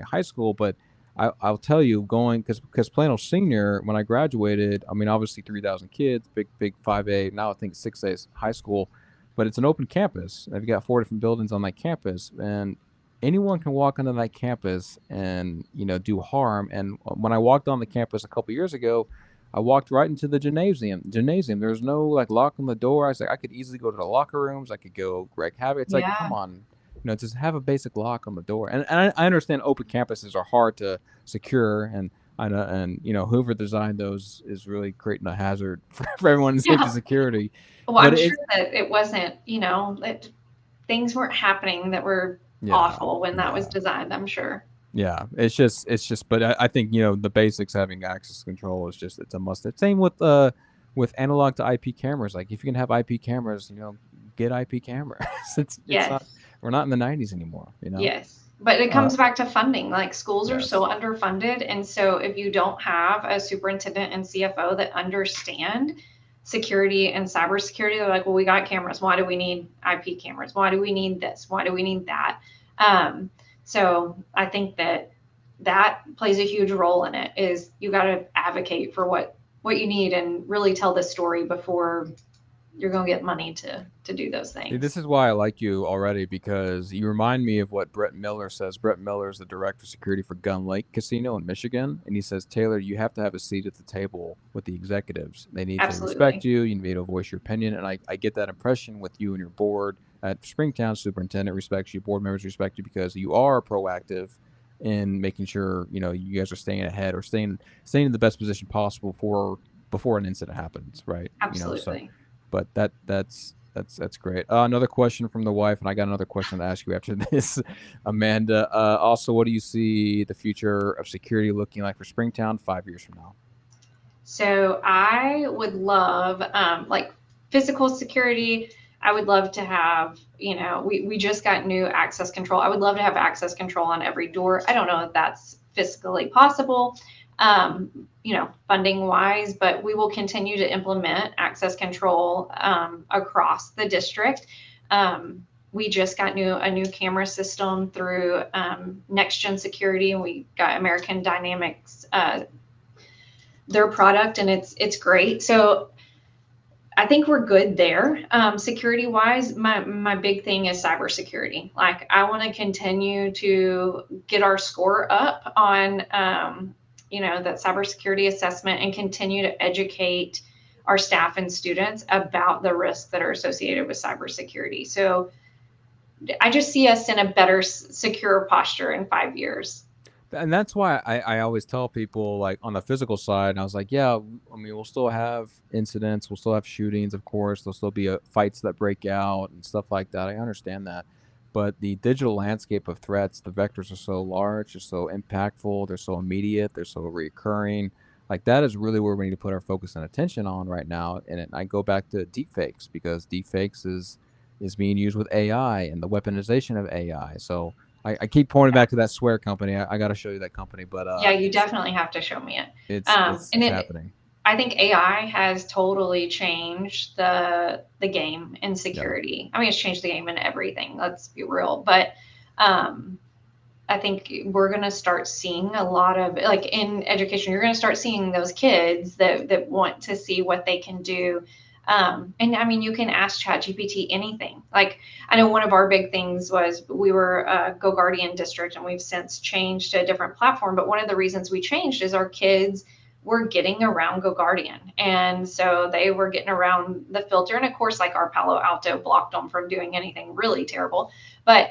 high school, but I'll tell you, going because Plano Senior, when I graduated, I mean, obviously 3,000 kids, big 5A. Now I think 6A is high school, but it's an open campus. They've got 4 different buildings on that campus, and anyone can walk onto that campus and do harm. And when I walked on the campus a couple years ago, I walked right into the gymnasium. There's no like lock on the door. I was like, I could easily go to the locker rooms. I could go wreak havoc. It's like, come Yeah. on, just have a basic lock on the door. And I understand open campuses are hard to secure, and I know, and whoever designed those is really creating a hazard for everyone's safety Yeah. security. Well, But I'm sure it's that it wasn't, that things weren't happening that were yeah, awful when that was yeah. designed, I'm sure. Yeah, it's just, but I think the basics having access control is just it's a must. Same with analog to IP cameras. Like if you can have IP cameras, get IP cameras. It's not Yes. we're not in the 90s anymore. Yes. But it Uh, comes back to funding. Like schools are so yes. underfunded. And so if you don't have a superintendent and CFO that understand security and cybersecurity, they're like, well, we got cameras. Why do we need IP cameras? Why do we need this? Why do we need that? Um, so I think that plays a huge role in it is you got to advocate for what you need and really tell the story before you're going to get money to do those See, things. this is why I like you already because you remind me of what Brett Miller says. Brett Miller is the director of security for Gun Lake Casino in Michigan. And he says, Taylor, you have to have a seat at the table with the executives. They need to respect Absolutely. you. You need to voice your opinion. And I get that impression with you and your board at Springtown. Superintendent respects you, board members respect you because you are proactive in making sure, you guys are staying ahead or staying in the best position possible for before an incident happens, right? So Absolutely. but that's great. Another question from the wife, and I got another question to ask you after this, Amanda. Also, what do you see the future of security looking like for Springtown 5 years from now? So I would love, like physical security. I would love to have, we just got new access control. I would love to have access control on every door. I don't know if that's fiscally possible, funding wise, but we will continue to implement access control across the district. We just got a new camera system through Next Gen Security, and we got American Dynamics their product, and it's great. So I think we're good there. Security wise, my big thing is cybersecurity. Like I want to continue to get our score up on that cybersecurity assessment and continue to educate our staff and students about the risks that are associated with cybersecurity. So I just see us in a better secure posture in 5 years. And that's why I always tell people, like on the physical side, I was like, yeah, I mean, we'll still have incidents, we'll still have shootings, of course, there'll still be fights that break out and stuff like that. I understand that. But the digital landscape of threats, the vectors are so large, they're so impactful, they're so immediate, they're so recurring. Like that is really where we need to put our focus and attention on right now. And I go back to deepfakes because deepfakes is being used with AI and the weaponization of AI. So I keep pointing back to that swear company. I got to show you that company, but Yeah, you it's definitely have to show me it. it's it's And it's it, happening. I think AI has totally changed the game in Yeah. security. I mean, it's changed the game in everything. Let's be real, but um, I think we're going to start seeing a lot of like in education. You're going to start seeing those kids that want to see what they can do. And I mean, you can ask ChatGPT anything. Like I know one of our big things was we were a Go Guardian district, and we've since changed to a different platform. But one of the reasons we changed is our kids were getting around Go Guardian, and so they were getting around the filter. And of course, like our Palo Alto blocked them from doing anything really terrible. But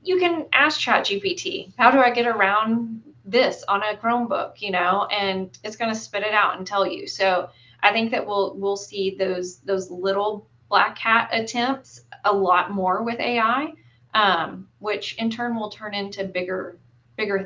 you can ask ChatGPT, how do I get around this on a Chromebook, and it's going to spit it out and tell you. So I think that we'll see those little black hat attempts a lot more with AI, which in turn will turn into bigger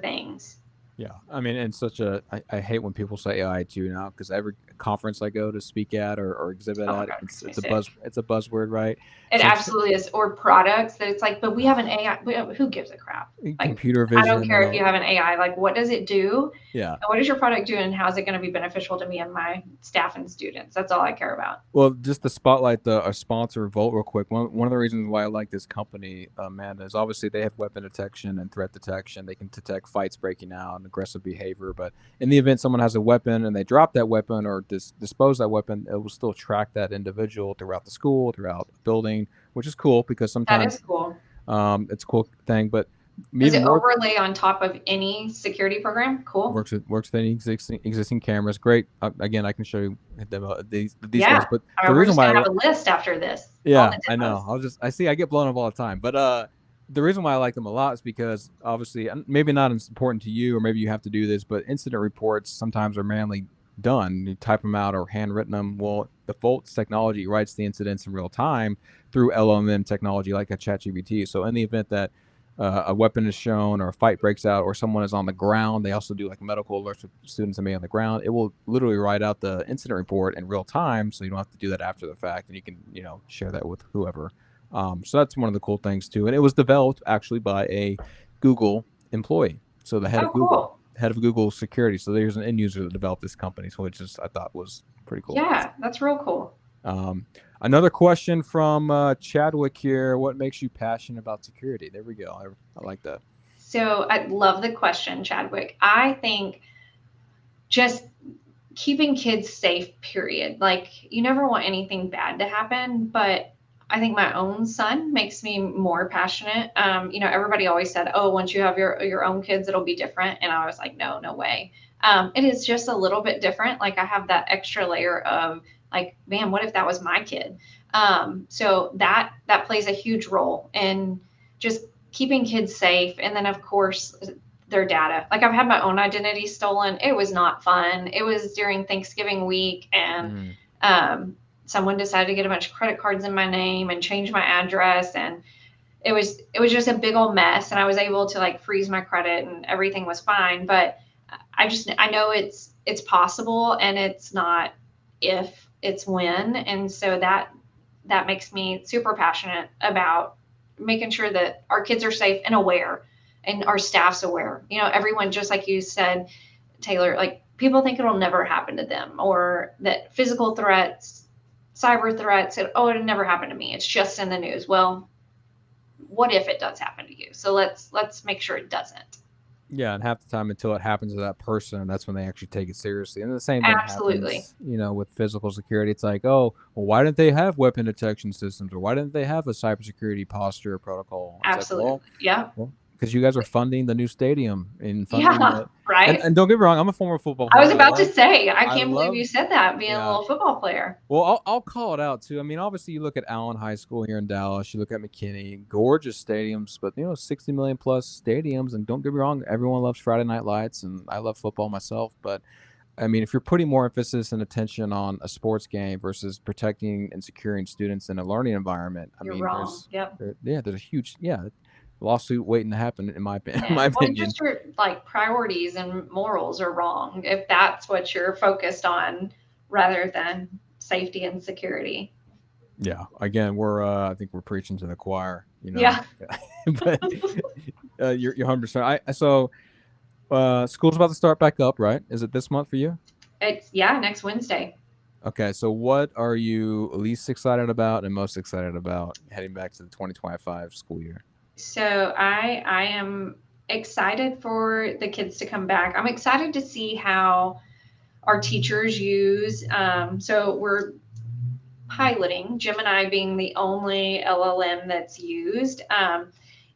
things. Yeah, I mean, and I hate when people say AI too now, because every conference I go to speak at or exhibit Oh my at, God, it makes me it's a sick. buzzword, right? It So absolutely is. Or products that it's like, but we have an AI. Who gives a crap? Like, computer I don't vision care and if you all. have an AI. Like, what does it do? Yeah. And what is your product doing? And how is it going to be beneficial to me and my staff and students? That's all I care about. Well, just to spotlight our sponsor, Volt, real quick. One of the reasons why I like this company, Amanda, is obviously they have weapon detection and threat detection. They can detect fights breaking out and aggressive behavior. But in the event someone has a weapon and they drop that weapon or dispose that weapon, it will still track that individual throughout the school, throughout the building, which is cool because That sometimes is cool. it's a cool thing. But Does even it more overlay on top of any security program? Cool. works with any existing cameras. Great. Again, I can show you the details. Yeah. But All the right, we're reason just why gonna have a list after this. All Yeah, the I demos. know. I get blown up all the time. But the reason why I like them a lot is because obviously, maybe not as important to you, or maybe you have to do this, but incident reports sometimes are manually done. You type them out or handwritten them. Well, the Volt's technology writes the incidents in real time through LLM technology like a ChatGPT. So in the event that a weapon is shown or a fight breaks out or someone is on the ground, they also do like medical alerts with students that may be on the ground. It will literally write out the incident report in real time, so you don't have to do that after the fact, and you can share that with whoever. So that's one of the cool things too. And it was developed actually by a Google employee, so the Oh, cool. head of Google security. So there's an end user that developed this company, so which is I thought was pretty cool. Yeah, that's real cool. Another question from Chadwick here. What makes you passionate about security? There we go. I like that. So I love the question, Chadwick. I think just keeping kids safe, period. Like, you never want anything bad to happen, but I think my own son makes me more passionate. Everybody always said, oh, once you have your own kids, it'll be different. And I was like, no, no way. It is just a little bit different. Like, I have that extra layer of like, man, what if that was my kid? So that plays a huge role in just keeping kids safe. And then, of course, their data. Like, I've had my own identity stolen. It was not fun. It was during Thanksgiving week, and someone decided to get a bunch of credit cards in my name and change my address, and it was just a big old mess. And I was able to like freeze my credit, and everything was fine. But I know it's possible, and it's not if, it's when. And so that makes me super passionate about making sure that our kids are safe and aware, and our staff's aware. Everyone, just like you said, Taylor, like, people think it'll never happen to them, or that physical threats, cyber threats, it'll never happen to me. It's just in the news. Well, what if it does happen to you? So let's make sure it doesn't. Yeah, and half the time until it happens to that person, that's when they actually take it seriously. And the same thing Absolutely. happens, with physical security. It's like, oh, well, why didn't they have weapon detection systems, or why didn't they have a cybersecurity posture protocol? It's like, Absolutely. Yeah. because you guys are funding the new stadium and funding Yeah. the, Right. and don't get me wrong, I'm a former football I was player. about to say, I I can't believe love you said that, being a yeah. little football player. Well, I'll call it out too. I mean, obviously, you look at Allen High School here in Dallas. You look at McKinney, gorgeous stadiums, but 60 million plus stadiums. And don't get me wrong, everyone loves Friday Night Lights, and I love football myself. But I mean, if you're putting more emphasis and attention on a sports game versus protecting and securing students in a learning environment, You're wrong. Yep. there's a huge lawsuit waiting to happen in my Yeah. my Well, opinion. just your like priorities and morals are wrong if that's what you're focused on rather than safety and security. Yeah. Again, I think we're preaching to the choir. Yeah. But you're 100%. School's about to start back up, right? Is it this month for you? It's next Wednesday. Okay, so what are you least excited about and most excited about heading back to the 2025 school year? So I am excited for the kids to come back. I'm excited to see how our teachers use. So we're piloting Gemini being the only LLM that's used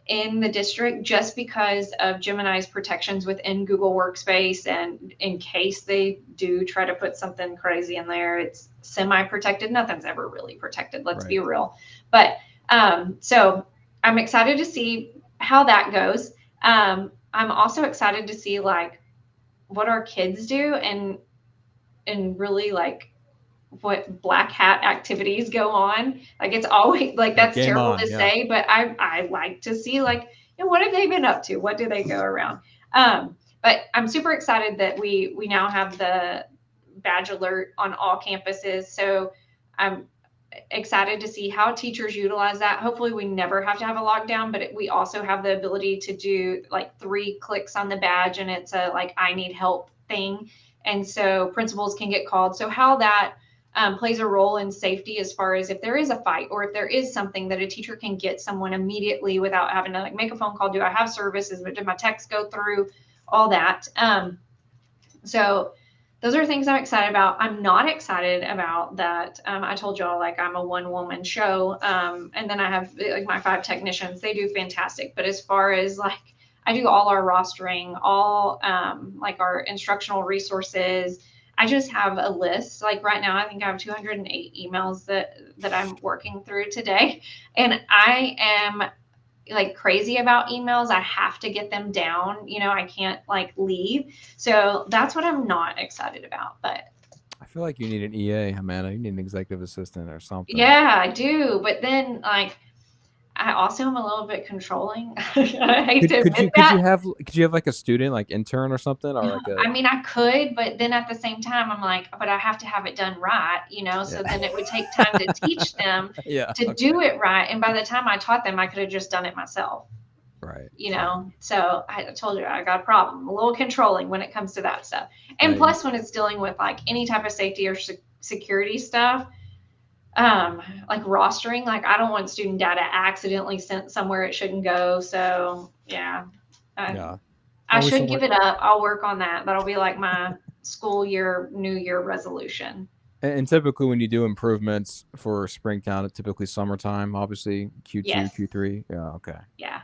in the district, just because of Gemini's protections within Google Workspace. And in case they do try to put something crazy in there, it's semi-protected. Nothing's ever really protected. Let's be real. But so I'm excited to see how that goes. I'm also excited to see like what our kids do, and really like what black hat activities go on. Like, it's always like, that's terrible to say, but I like to see like, what have they been up to? What do they go around? But I'm super excited that we now have the badge alert on all campuses. So I'm excited to see how teachers utilize that. Hopefully we never have to have a lockdown, but we also have the ability to do like 3 clicks on the badge and it's a like I need help thing. And so principals can get called. So how that plays a role in safety as far as if there is a fight or if there is something that a teacher can get someone immediately without having to like make a phone call. Do I have services? Did my text go through? All that. So those are things I'm excited about. I'm not excited about that. I told y'all like I'm a 1-woman show. And then I have like my 5 technicians. They do fantastic. But as far as like I do all our rostering, all like our instructional resources. I just have a list. Like right now, I think I have 208 emails that I'm working through today. And I am like crazy about emails. I have to get them down. You know, I can't like leave. So that's what I'm not excited about. But I feel like you need an EA, Amanda. You need an executive assistant or something. yeah, I do. But then like I also am a little bit controlling. I hate to admit that. Could you have like a student, like intern or something, or like a? I mean, I could, but then at the same time, I'm like, but I have to have it done right, you know. So then it would take time to teach them to do it right. And by the time I taught them, I could have just done it myself. Right. You know, so I told you I got a problem. I'm a little controlling when it comes to that stuff. And plus, when it's dealing with like any type of safety or security stuff, like rostering, like I don't want student data accidentally sent somewhere it shouldn't go. So yeah, I should give it up. I'll work on that. That'll be like my school year, new year resolution. And typically when you do improvements for Springtown, it's typically summertime, obviously Q2, Yes. Q3. Yeah. Okay. Yeah.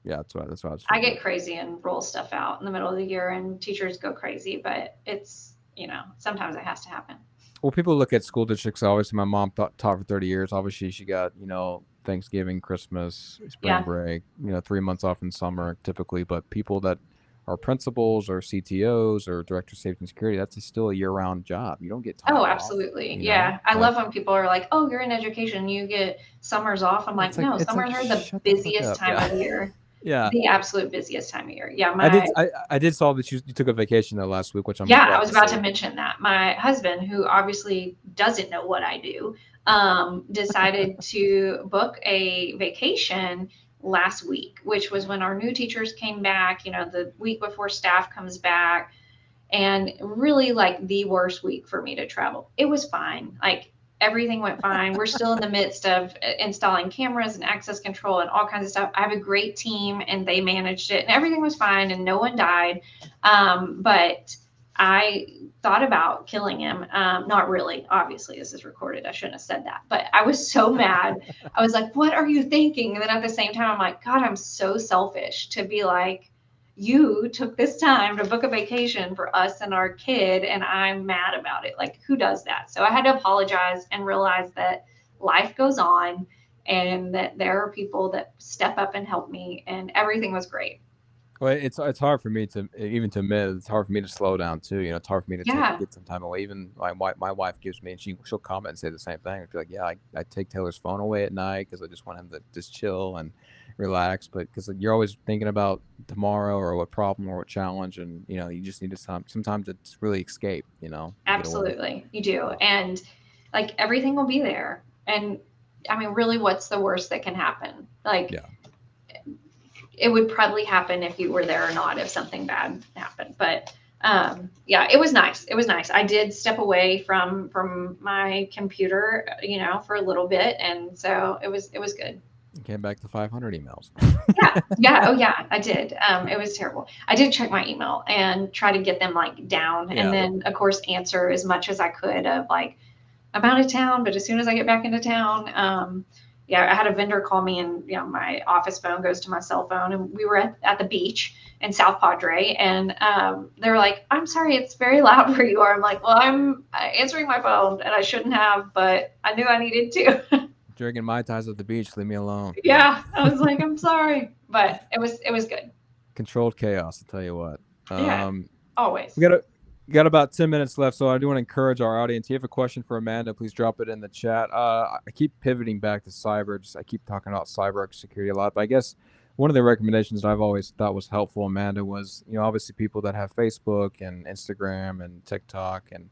Yeah. That's what I was. I get crazy and roll stuff out in the middle of the year and teachers go crazy, but it's, you know, sometimes it has to happen. Well, people look at school districts. Obviously, my mom taught for 30 years. Obviously, she got, you know, Thanksgiving, Christmas, spring break, you know, 3 months off in summer typically. But people that are principals or CTOs or director of safety and security, that's still a year-round job. You don't get time off, absolutely. Yeah. I love when people are like, oh, you're in education, you get summers off. I'm like, no, summers are the busiest time of year. Yeah. The absolute busiest time of year. Yeah. I did saw that you took a vacation though last week, which I'm I was about to mention that. My husband, who obviously doesn't know what I do, decided to book a vacation last week, which was when our new teachers came back, you know, the week before staff comes back, and really like the worst week for me to travel. It was fine. Like everything went fine. We're still in the midst of installing cameras and access control and all kinds of stuff. I have a great team and they managed it and everything was fine and no one died. But I thought about killing him. Not really. Obviously, this is recorded. I shouldn't have said that. But I was so mad. I was like, what are you thinking? And then at the same time, I'm like, God, I'm so selfish to be like, you took this time to book a vacation for us and our kid, and I'm mad about it. Like, who does that? So I had to apologize and realize that life goes on and that there are people that step up and help me, and everything was great. Well, it's hard for me to even to admit. It's hard for me to slow down too. You know, it's hard for me to get some time away. Even my wife gives me, and she'll comment and say the same thing. She's like, yeah, I take Taylor's phone away at night because I just want him to just chill and relax. But because you're always thinking about tomorrow or what problem or what challenge, and you know, you just need to sometimes it's really escape. You know, absolutely, you do, and like everything will be there. And I mean, really, what's the worst that can happen? Like, it would probably happen if you were there or not, if something bad happened. But yeah, it was nice. It was nice. I did step away from my computer, you know, for a little bit, and so it was good. You came back to 500 emails. Yeah. Oh yeah, I did. It was terrible. I did check my email and try to get them like down, and then of course answer as much as I could of like, I'm out of town, but as soon as I get back into town, I had a vendor call me, and you know, my office phone goes to my cell phone, and we were at the beach in South Padre, and they're like, I'm sorry, it's very loud where you are. I'm like, well, I'm answering my phone, and I shouldn't have, but I knew I needed to. Drinking Mai Tais at the beach, leave me alone. Yeah, I was like, I'm sorry, but it was good. Controlled chaos, I'll tell you what. Always. We got about 10 minutes left, so I do want to encourage our audience. If you have a question for Amanda, please drop it in the chat. I keep pivoting back to cyber. I keep talking about cyber security a lot, but I guess one of the recommendations that I've always thought was helpful, Amanda, was, obviously people that have Facebook and Instagram and TikTok, and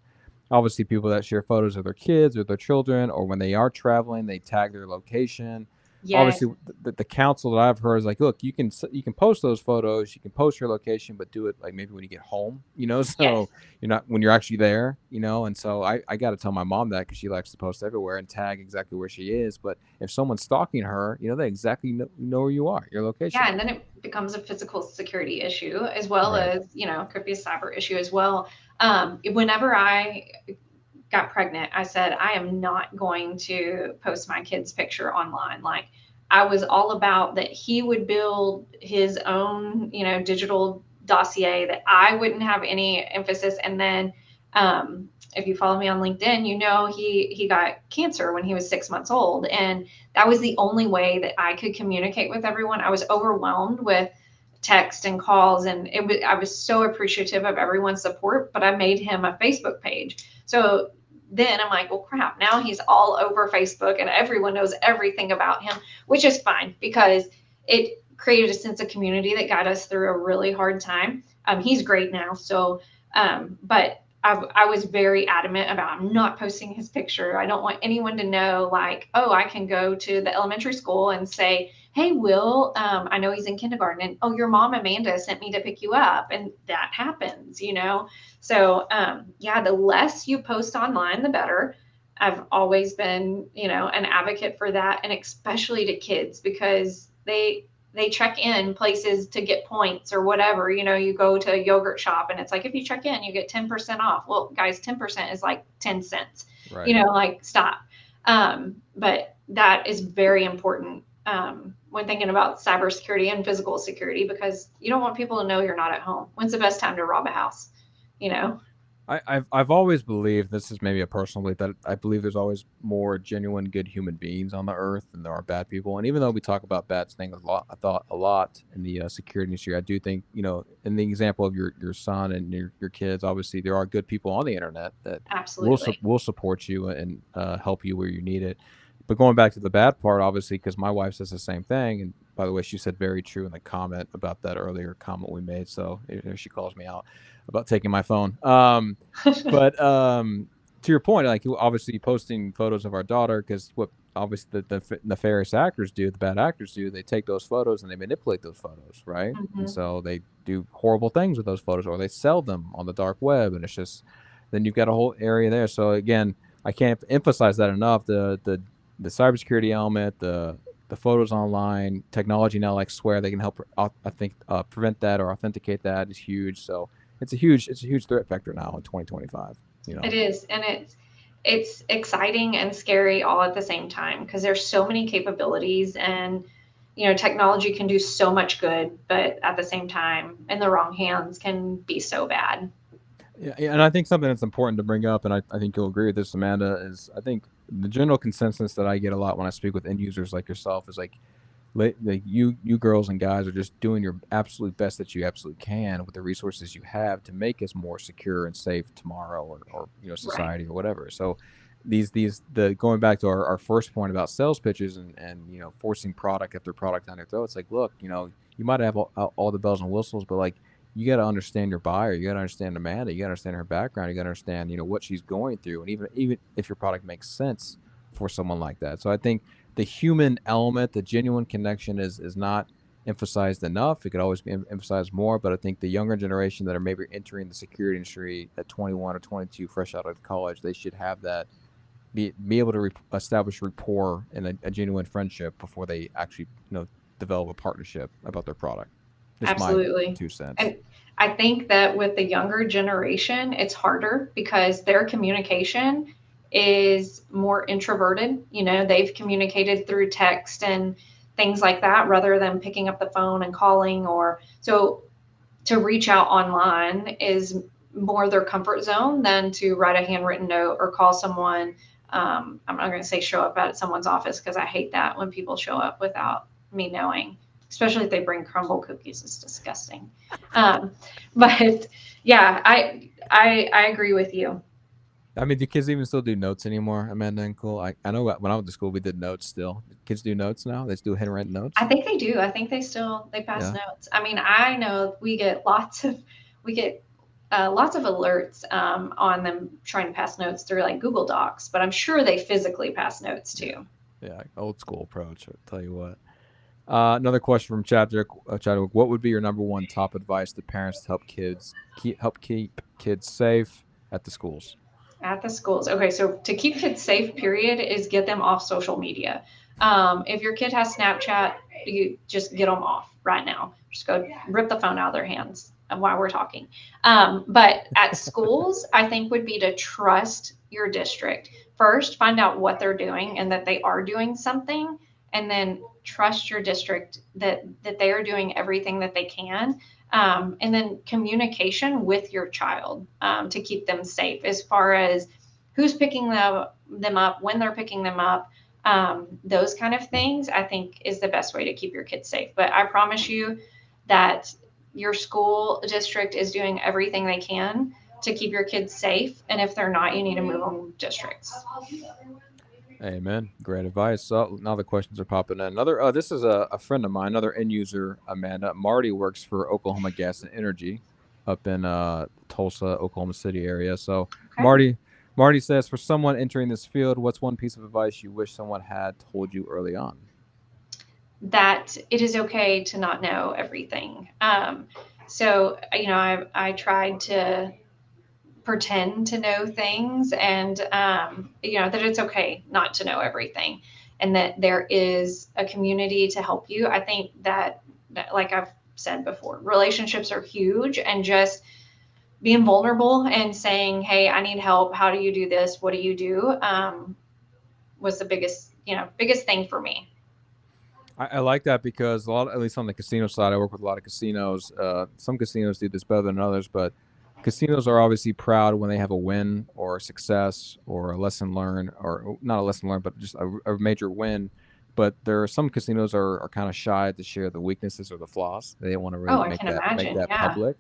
obviously people that share photos of their kids or their children, or when they are traveling, they tag their location. Yes. Obviously, the counsel that I've heard is like, look, you can post those photos, you can post your location, but do it like maybe when you get home, Yes. so you're not when you're actually there, and so I got to tell my mom that because she likes to post everywhere and tag exactly where she is. But if someone's stalking her, they exactly know where you are, your location. Yeah, and then it becomes a physical security issue as well Right. as, could be a cyber issue as well. Whenever I got pregnant, I said, I am not going to post my kid's picture online. Like, I was all about that he would build his own, digital dossier, that I wouldn't have any emphasis. And then, if you follow me on LinkedIn, he got cancer when he was 6 months old. And that was the only way that I could communicate with everyone. I was overwhelmed with text and calls, and I was so appreciative of everyone's support, but I made him a Facebook page. So then I'm like, well, crap, now he's all over Facebook and everyone knows everything about him, which is fine because it created a sense of community that got us through a really hard time. He's great now. So, but I was very adamant about, I'm not posting his picture. I don't want anyone to know, like, oh, I can go to the elementary school and say, hey, Will, I know he's in kindergarten, and oh, your mom, Amanda, sent me to pick you up. And that happens, So, yeah, the less you post online, the better. I've always been, an advocate for that, and especially to kids, because they check in places to get points or whatever. You go to a yogurt shop and it's like, if you check in, you get 10% off. Well, guys, 10% is like 10 cents, Right. like, stop. But that is very important when thinking about cybersecurity and physical security, because you don't want people to know you're not at home. When's the best time to rob a house? I've always believed, this is maybe a personal belief, that I believe there's always more genuine good human beings on the earth than there are bad people. And even though we talk about bad things a lot in the security industry, I do think, in the example of your son and your kids, obviously there are good people on the internet that Absolutely. will support you and help you where you need it. But going back to the bad part, obviously, because my wife says the same thing, and by the way, she said very true in the comment about that earlier comment we made. So she calls me out about taking my phone. But to your point, like, obviously posting photos of our daughter, because what obviously the nefarious actors do, the bad actors do, they take those photos and they manipulate those photos, right? Mhm. And so they do horrible things with those photos, or they sell them on the dark web, and it's just, then you've got a whole area there. So again, I can't emphasize that enough. The cybersecurity element, the photos online, technology now like Swear, they can help, I think, prevent that or authenticate that is huge. So it's a huge threat vector now in 2025. It is, and it's exciting and scary all at the same time, because there's so many capabilities, and technology can do so much good, but at the same time, in the wrong hands, can be so bad. Yeah, and I think something that's important to bring up, and I think you'll agree with this, Amanda, is I think the general consensus that I get a lot when I speak with end users like yourself is like you girls and guys are just doing your absolute best that you absolutely can with the resources you have to make us more secure and safe tomorrow, or society, or whatever. So the going back to our first point about sales pitches and forcing product after product down your throat, it's like, look, you might have all the bells and whistles, but like, you got to understand your buyer, you got to understand Amanda, you got to understand her background, you got to understand what she's going through, and even if your product makes sense for someone like that. So I think the human element, the genuine connection is not emphasized enough. It could always be emphasized more, but I think the younger generation that are maybe entering the security industry at 21 or 22, fresh out of college, they should have that, be able to establish rapport and a genuine friendship before they actually develop a partnership about their product. Just Absolutely. my 2 cents. And I think that with the younger generation, it's harder because their communication is more introverted. They've communicated through text and things like that rather than picking up the phone and calling, or so to reach out online is more their comfort zone than to write a handwritten note or call someone. I'm not going to say show up at someone's office, because I hate that when people show up without me knowing, especially if they bring crumble cookies. It's disgusting. But yeah, I agree with you. I mean, do kids even still do notes anymore, Amanda and Cole? I know when I went to school, we did notes still. Kids do notes now? They still handwritten I notes? think they do. I think they pass Yeah. notes. I mean, I know we get lots of alerts on them trying to pass notes through like Google Docs, but I'm sure they physically pass notes Yeah. too. Yeah. Old school approach, I'll tell you what. Another question from Chadwick. What would be your number one top advice to parents to help keep kids safe at the schools? At the schools. Okay, so to keep kids safe, period, is get them off social media. If your kid has Snapchat, you just get them off right now. Just go rip the phone out of their hands while we're talking. But at schools, I think would be to trust your district. First, find out what they're doing and that they are doing something, and then trust your district that they are doing everything that they can, and then communication with your child to keep them safe as far as who's picking them up, when they're picking them up, those kind of things, I think is the best way to keep your kids safe. But I promise you that your school district is doing everything they can to keep your kids safe. And if they're not, you need to move them districts. Amen. Great advice. So now the questions are popping in. Another, this is a friend of mine, another end user, Amanda. Marty works for Oklahoma Gas and Energy up in Tulsa, Oklahoma City area. So Okay. Marty says, for someone entering this field, what's one piece of advice you wish someone had told you early on? That it is okay to not know everything. So, I tried to pretend to know things and that it's okay not to know everything and that there is a community to help you. I think that like I've said before, relationships are huge, and just being vulnerable and saying, hey, I need help, how do you do this, what do you do, was the biggest thing for me. I like that because a lot, at least on the casino side, I work with a lot of casinos. Some casinos do this better than others, but casinos are obviously proud when they have a win or a success or a lesson learned, or not a lesson learned, but just a major win. But there are some casinos are kind of shy to share the weaknesses or the flaws. They don't want to really Oh, I can make imagine. that Yeah. public.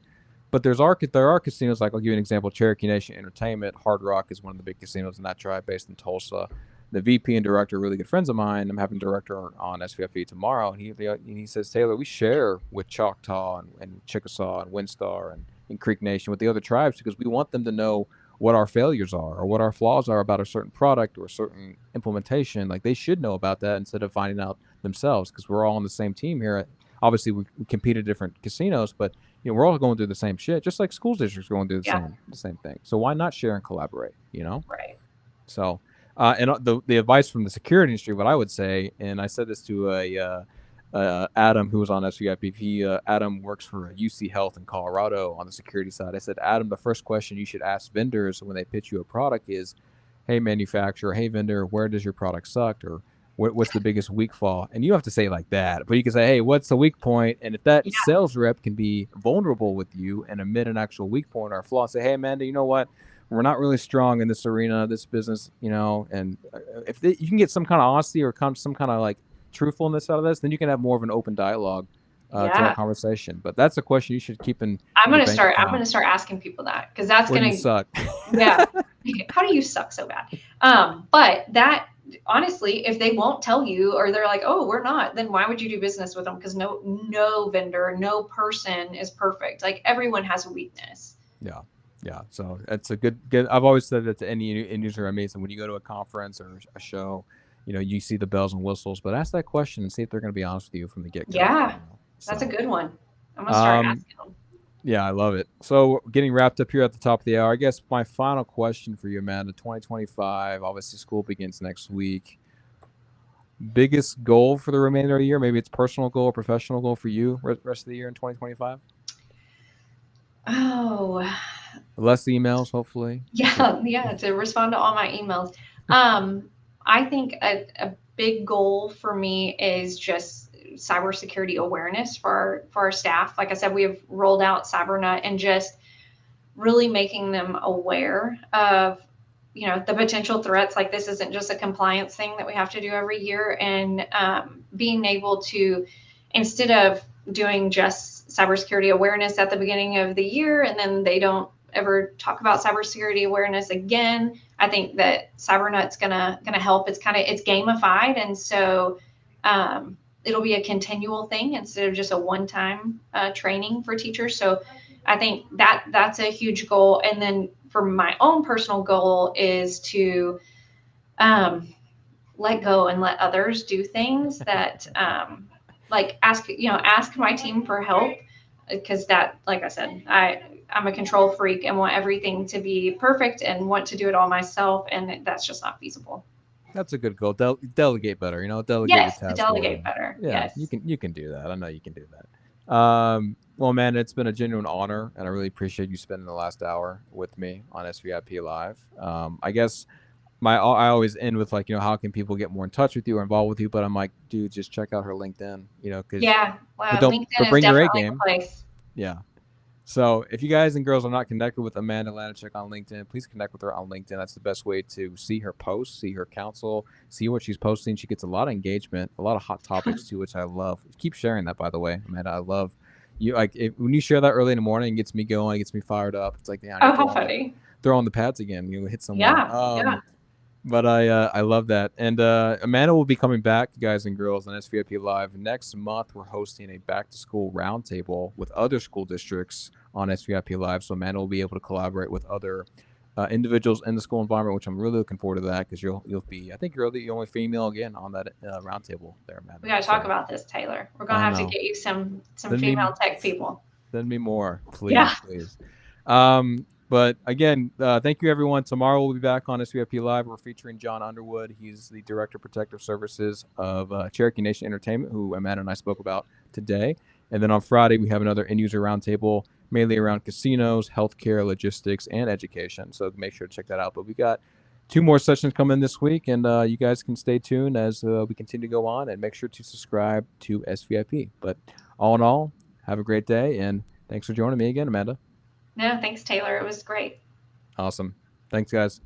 But there are casinos, like I'll give you an example. Cherokee Nation Entertainment, Hard Rock is one of the big casinos in that tribe, based in Tulsa. The VP and director are really good friends of mine. I'm having director on SVIP tomorrow, and he says, Taylor, we share with Choctaw and Chickasaw and Windstar and Creek Nation with the other tribes because we want them to know what our failures are or what our flaws are about a certain product or a certain implementation. Like, they should know about that instead of finding out themselves, because we're all on the same team here. Obviously, we compete at different casinos, but we're all going through the same shit, just like school districts going through Yeah. the same thing. So why not share and collaborate? Right. So, and the advice from the security industry, what I would say, and I said this to Adam, who was on SVIP. Adam works for UC Health in Colorado on the security side. I said, Adam, the first question you should ask vendors when they pitch you a product is, hey, manufacturer, hey, vendor, where does your product suck? Or what's the biggest weak flaw? And you have to say it like that, but you can say, hey, what's the weak point? And if that Yeah. sales rep can be vulnerable with you and admit an actual weak point or flaw, say, hey, Amanda, you know what? We're not really strong in this arena, this business, and if you can get some kind of honesty or some kind of like truthfulness out of this, then you can have more of an open dialogue to that Yeah. conversation. But that's a question you should keep in I'm your gonna bank start. I'm account. gonna start asking people that, because that's Where do you gonna. suck? Yeah. How do you suck so bad? But that, honestly, if they won't tell you, or they're like, oh, we're not, then why would you do business with them? Because no vendor, no person is perfect. Like, everyone has a weakness. Yeah. Yeah. So it's a good. I've always said that to any end user I meet. So when you go to a conference or a show, you see the bells and whistles, but ask that question and see if they're going to be honest with you from the get go. Yeah, that's a good one. I'm gonna start Um, asking them. Yeah, I love it. So getting wrapped up here at the top of the hour, I guess my final question for you, Amanda, 2025, obviously school begins next week. Biggest goal for the remainder of the year? Maybe it's personal goal or professional goal for you rest of the year in 2025? Oh, Less emails, hopefully. yeah, to respond to all my emails. I think a big goal for me is just cybersecurity awareness for our staff. Like I said, we have rolled out CyberNut, and just really making them aware of the potential threats. Like, this isn't just a compliance thing that we have to do every year, and being able to, instead of doing just cybersecurity awareness at the beginning of the year and then they don't ever talk about cybersecurity awareness again, I think that CyberNut's gonna help. It's gamified, and so it'll be a continual thing instead of just a one-time training for teachers. So I think that's a huge goal. And then for my own personal goal is to let go and let others do things that like ask my team for help, because that, like I said, I'm a control freak and want everything to be perfect and want to do it all myself, and that's just not feasible. That's a good goal. Delegate better, delegate your Yes, to task delegate away. better. Yeah, Yes. you can do that. I know you can do that. Well, man, it's been a genuine honor, and I really appreciate you spending the last hour with me on SVIP Live. I guess I always end with like, how can people get more in touch with you or involved with you? But I'm like, dude, just check out her LinkedIn, because Yeah. but LinkedIn is bring your A definitely game. the place. Yeah. So if you guys and girls are not connected with Amanda Lanicek on LinkedIn, please connect with her on LinkedIn. That's the best way to see her posts, see her counsel, see what she's posting. She gets a lot of engagement, a lot of hot topics too, which I love. Keep sharing that, by the way, Amanda. I love you. Like when you share that early in the morning, it gets me going, it gets me fired up. It's like, I Oh, need how funny. throw on the pads again. Hit someone. Yeah. But I love that. And Amanda will be coming back, guys and girls, on SVIP Live next month. We're hosting a back to school roundtable with other school districts on SVIP Live. So Amanda will be able to collaborate with other individuals in the school environment, which I'm really looking forward to that, because you'll be, I think you're the only female again on that roundtable there, Amanda. We got to talk about this, Taylor. We're gonna have to get you some female tech people. Send me more, please, Yeah. please. But again, thank you, everyone. Tomorrow we'll be back on SVIP Live. We're featuring John Underwood. He's the Director of Protective Services of Cherokee Nation Entertainment, who Amanda and I spoke about today. And then on Friday, we have another end-user roundtable, mainly around casinos, healthcare, logistics, and education. So make sure to check that out. But we got 2 more sessions coming this week, and you guys can stay tuned as we continue to go on, and make sure to subscribe to SVIP. But all in all, have a great day, and thanks for joining me again, Amanda. No, thanks, Taylor. It was great. Awesome. Thanks, guys.